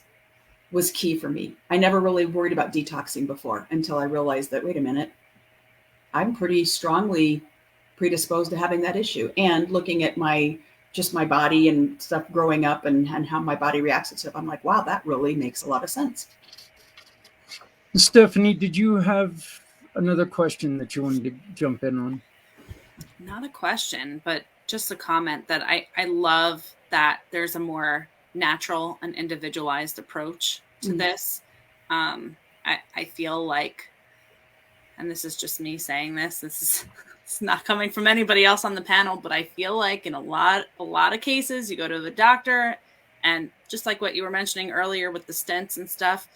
was key for me. I never really worried about detoxing before until I realized that, wait a minute, I'm pretty strongly predisposed to having that issue. And looking at my body and stuff growing up and how my body reacts to stuff, I'm like, wow, that really makes a lot of sense. Stephanie, did you have another question that you wanted to jump in on? Not a question, but just a comment that I love that there's a more natural and individualized approach to this. I feel like, and this is just me saying this is it's not coming from anybody else on the panel, but I feel like in a lot of cases, you go to the doctor, and just like what you were mentioning earlier with the stents and stuff,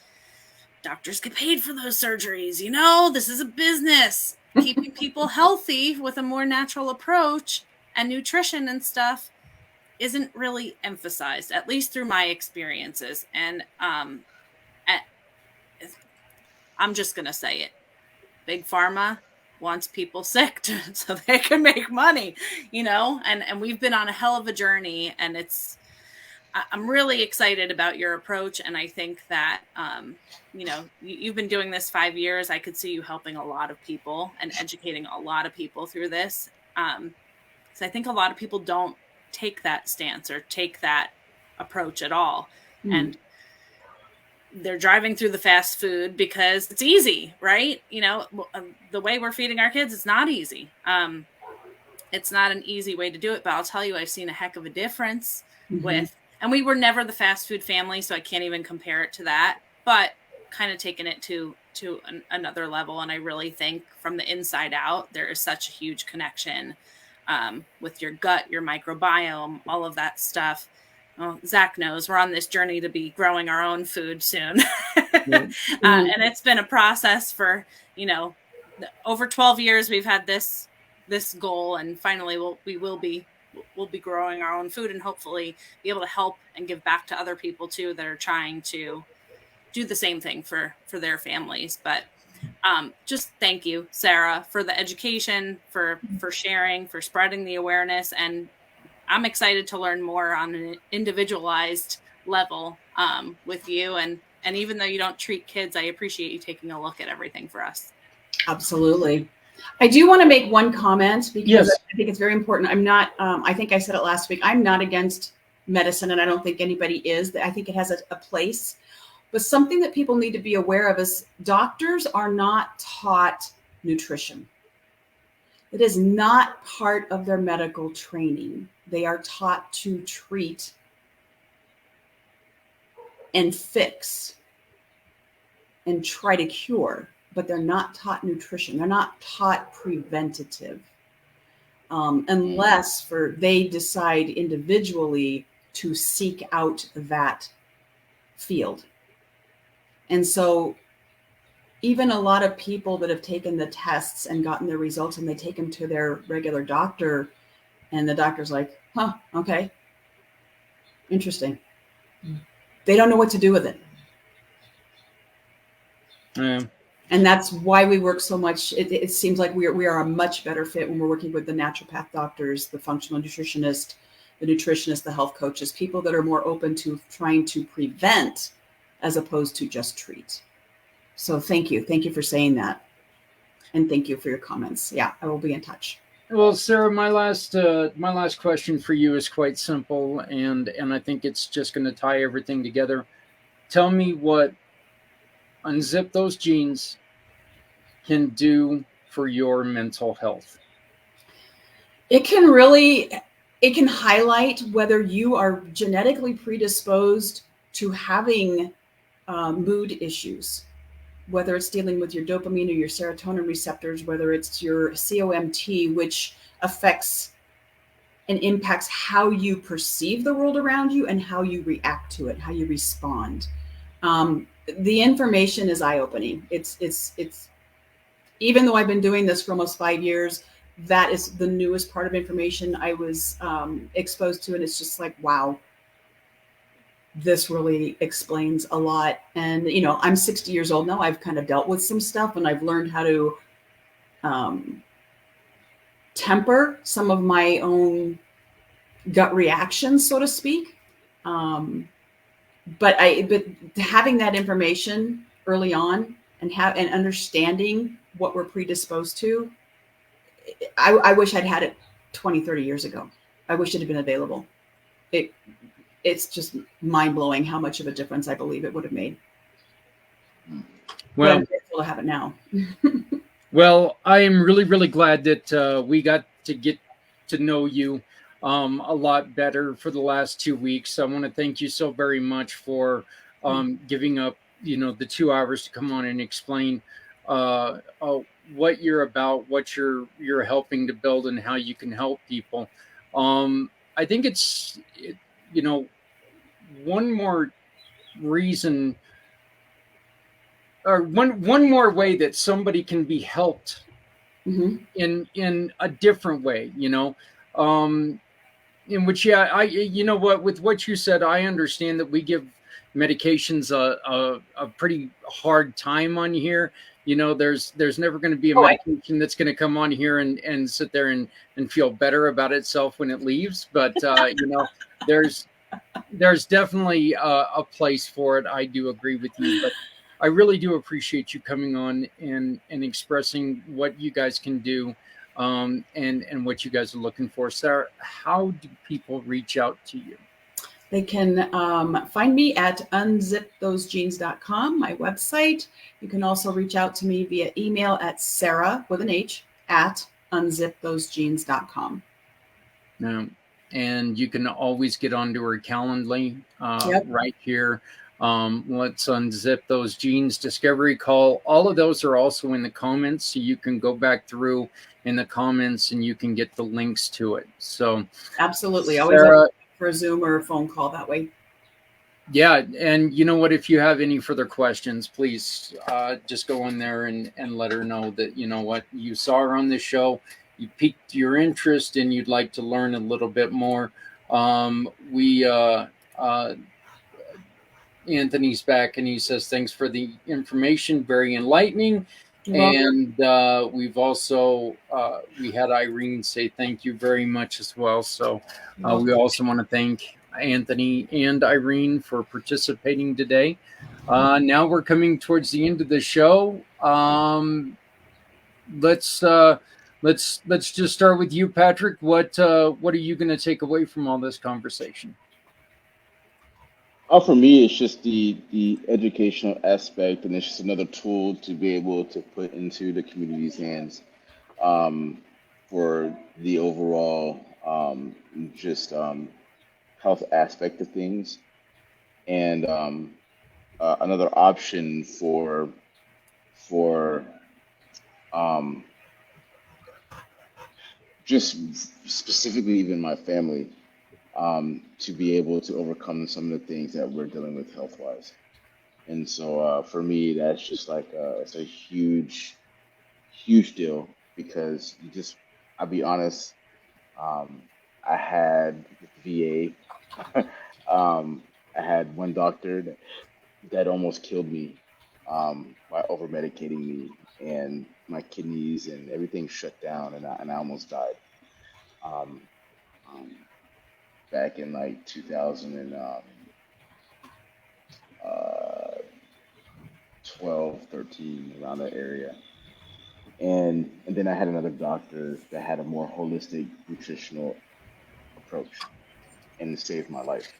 doctors get paid for those surgeries. You know, this is a business. Keeping people healthy with a more natural approach and nutrition and stuff isn't really emphasized, at least through my experiences. And I'm just going to say it. Big Pharma wants people sick so they can make money, you know, and we've been on a hell of a journey, and I'm really excited about your approach. And I think that, you know, you've been doing this 5 years. I could see you helping a lot of people and educating a lot of people through this. So I think a lot of people don't take that stance or take that approach at all. And they're driving through the fast food because it's easy, right? You know, the way we're feeding our kids, it's not easy. It's not an easy way to do it, but I'll tell you, I've seen a heck of a difference and we were never the fast food family, so I can't even compare it to that, but kind of taking it to another level. And I really think from the inside out, there is such a huge connection with your gut, your microbiome, all of that stuff. Well, Zach knows we're on this journey to be growing our own food soon. And it's been a process for, you know, over 12 years we've had this goal, and finally we'll be growing our own food and hopefully be able to help and give back to other people too that are trying to do the same thing for their families. But just thank you, Sarah, for the education, for sharing, for spreading the awareness. And I'm excited to learn more on an individualized level with you. And even though you don't treat kids, I appreciate you taking a look at everything for us. Absolutely. I do want to make one comment because I think it's very important. I'm not, I think I said it last week, I'm not against medicine, and I don't think anybody is. I think it has a place. But something that people need to be aware of is doctors are not taught nutrition. It is not part of their medical training. They are taught to treat and fix and try to cure, but they're not taught nutrition. They're not taught preventative unless they decide individually to seek out that field. And so even a lot of people that have taken the tests and gotten their results, and they take them to their regular doctor, and the doctor's like, huh, okay, interesting. They don't know what to do with it. And that's why we work so much. It seems like we are a much better fit when we're working with the naturopath doctors, the functional nutritionist, the nutritionist, the health coaches, people that are more open to trying to prevent as opposed to just treat. So thank you. Thank you for saying that. And thank you for your comments. Yeah, I will be in touch. Well, Sarah, my last question for you is quite simple, and I think it's just going to tie everything together. Tell me what Unzip Those Genes can do for your mental health. It can highlight whether you are genetically predisposed to having mood issues. whether it's dealing with your dopamine or your serotonin receptors, whether it's your COMT, which affects and impacts how you perceive the world around you and how you react to it, how you respond. The information is eye-opening. It's even though I've been doing this for almost 5 years, that is the newest part of information I was exposed to, and it's just like, wow, this really explains a lot. And I'm 60 years old now. I've kind of dealt with some stuff, and I've learned how to temper some of my own gut reactions, so to speak. But having that information early on and understanding what we're predisposed to, I wish I'd had it 20, 30 years ago. I wish it had been available. It's just mind-blowing how much of a difference I believe it would have made. Well, I'm grateful to have it now. Well, I am really, really glad that we got to get to know you a lot better for the last 2 weeks. I want to thank you so very much for giving up, the 2 hours to come on and explain what you're about, what you're helping to build, and how you can help people. I think it's one more reason, or one more way that somebody can be helped in a different way, in which, with what you said, I understand that we give medications a pretty hard time on here. There's never going to be a medication that's going to come on here and sit there and feel better about itself when it leaves. But, there's definitely a place for it. I do agree with you, but I really do appreciate you coming on and expressing what you guys can do, and what you guys are looking for. Sarah, how do people reach out to you? They can find me at unzipthosegenes.com, my website. You can also reach out to me via email at Sarah with an H at unzipthosegenes.com. And you can always get onto her Calendly right here. Let's unzip those genes, discovery call. All of those are also in the comments, so you can go back through in the comments and you can get the links to it. So absolutely, always for a Zoom or a phone call that way. Yeah, and you know what? If you have any further questions, please just go in there and let her know that you saw her on this show. You piqued your interest and you'd like to learn a little bit more. Anthony's back and he says, thanks for the information. Very enlightening. And we've also, we had Irene say thank you very much as well. So we also want to thank Anthony and Irene for participating today. Now we're coming towards the end of the show. Let's just start with you, Patrick. What are you going to take away from all this conversation? For me, it's just the educational aspect, and it's just another tool to be able to put into the community's hands for the overall health aspect of things, and another option for just specifically even my family, to be able to overcome some of the things that we're dealing with health-wise. And so for me, that's just like it's a huge deal, because I'll be honest, I had VA, I had one doctor that almost killed me by over-medicating me, and my kidneys and everything shut down, and I almost died. Back in like 2012, 13, around that area. And then I had another doctor that had a more holistic nutritional approach, and it saved my life.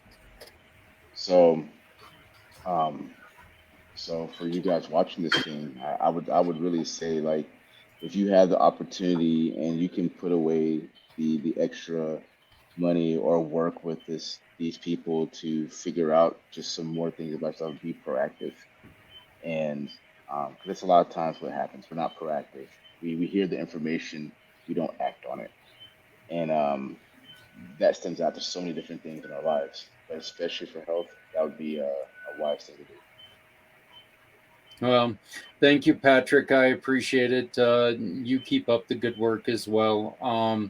So, so for you guys watching this thing, I would really say, like, if you have the opportunity and you can put away the extra money or work with these people to figure out just some more things about yourself, be proactive, and That's a lot of times what happens. We're not proactive. We hear the information, we don't act on it, and that stems out to so many different things in our lives. But especially for health, that would be a wise thing to do. Well, thank you, Patrick. I appreciate it. You keep up the good work as well. I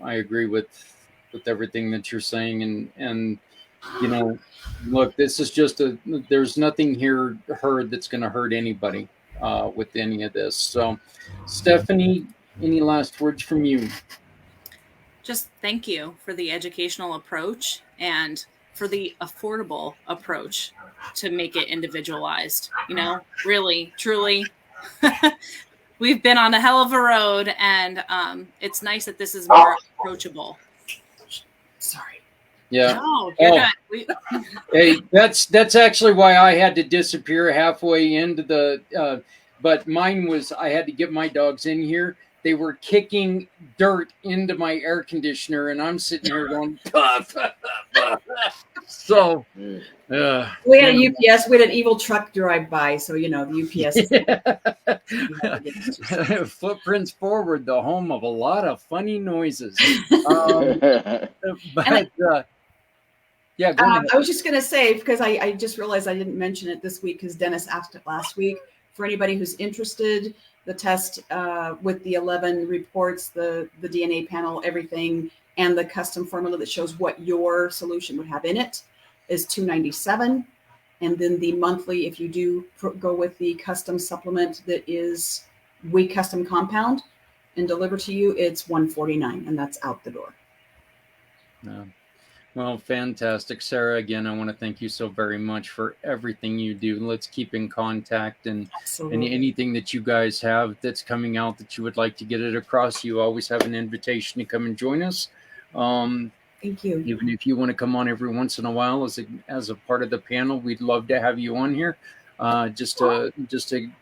agree with everything that you're saying, and look, this is just there's nothing here heard that's going to hurt anybody with any of this. So, Stephanie, any last words from you? Just thank you for the educational approach and for the affordable approach to make it individualized. Really, truly, we've been on a hell of a road, and it's nice that this is more approachable. Sorry. Yeah. No, you're good. Hey, that's actually why I had to disappear halfway into the. But mine was I had to get my dogs in here. They were kicking dirt into my air conditioner, and I'm sitting here going, puff. So, we had a UPS. We had an evil truck drive by, so the UPS. Footprints Forward, the home of a lot of funny noises. Yeah, go ahead. I was just going to say, because I just realized I didn't mention it this week because Dennis asked it last week. For anybody who's interested, the test with the 11 reports, the DNA panel, everything, and the custom formula that shows what your solution would have in it is $297. And then the monthly, if you do go with the custom supplement that is We Custom Compound and deliver to you, it's $149, and that's out the door. Yeah. Well, fantastic. Sarah, again, I want to thank you so very much for everything you do. Let's keep in contact, and anything that you guys have that's coming out that you would like to get it across, you always have an invitation to come and join us. Thank you. Even if you want to come on every once in a while as a part of the panel, we'd love to have you on here. Just to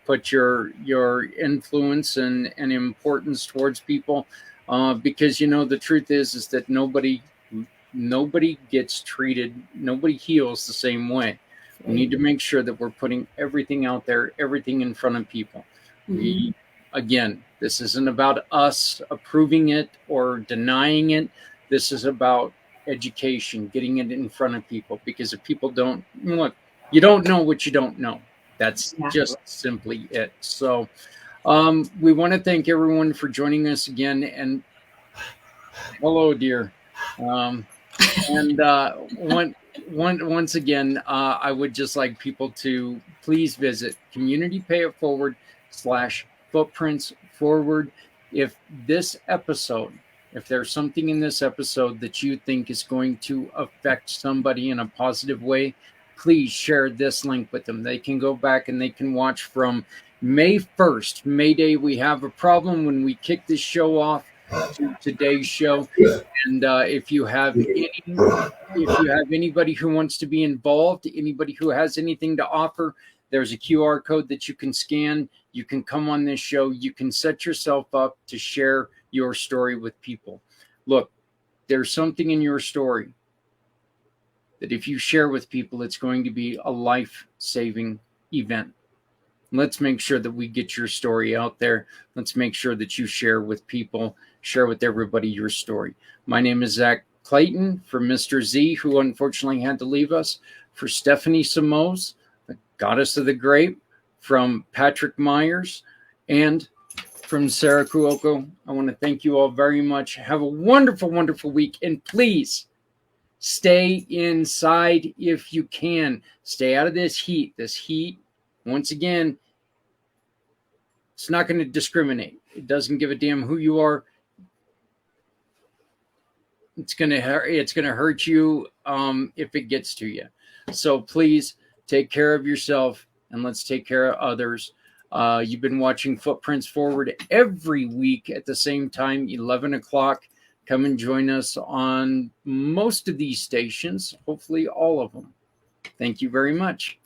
put your influence and importance towards people, because the truth is that nobody gets treated, nobody heals the same way. We need to make sure that we're putting everything out there, everything in front of people. Mm-hmm. Again, this isn't about us approving it or denying it. This is about education, getting it in front of people, because if people don't look, you don't know what you don't know. That's just simply it. So we want to thank everyone for joining us again, and hello, dear. And once again, I would just like people to please visit communitypayitforward/footprints forward. If there's something in this episode that you think is going to affect somebody in a positive way, please share this link with them. They can go back and they can watch from May 1st, May Day. We have a problem when we kick this show off to today's show. And if you have anybody who wants to be involved, anybody who has anything to offer, there's a QR code that you can scan. You can come on this show. You can set yourself up to share your story with people. Look, there's something in your story that if you share with people, it's going to be a life-saving event. Let's make sure that we get your story out there. Let's make sure that you share with people, share with everybody your story. My name is Zach Clayton, for Mr. Z, who unfortunately had to leave us, for Stephanie Simoes, the goddess of the grape, from Patrick Myers, and from Sarah Kuoko. I want to thank you all very much. Have a wonderful, wonderful week. And please stay inside if you can. Stay out of this heat. This heat, once again, it's not going to discriminate. It doesn't give a damn who you are. It's going to hurt you if it gets to you. So please take care of yourself, and let's take care of others. You've been watching Footprints Forward every week at the same time, 11 o'clock. Come and join us on most of these stations, hopefully all of them. Thank you very much.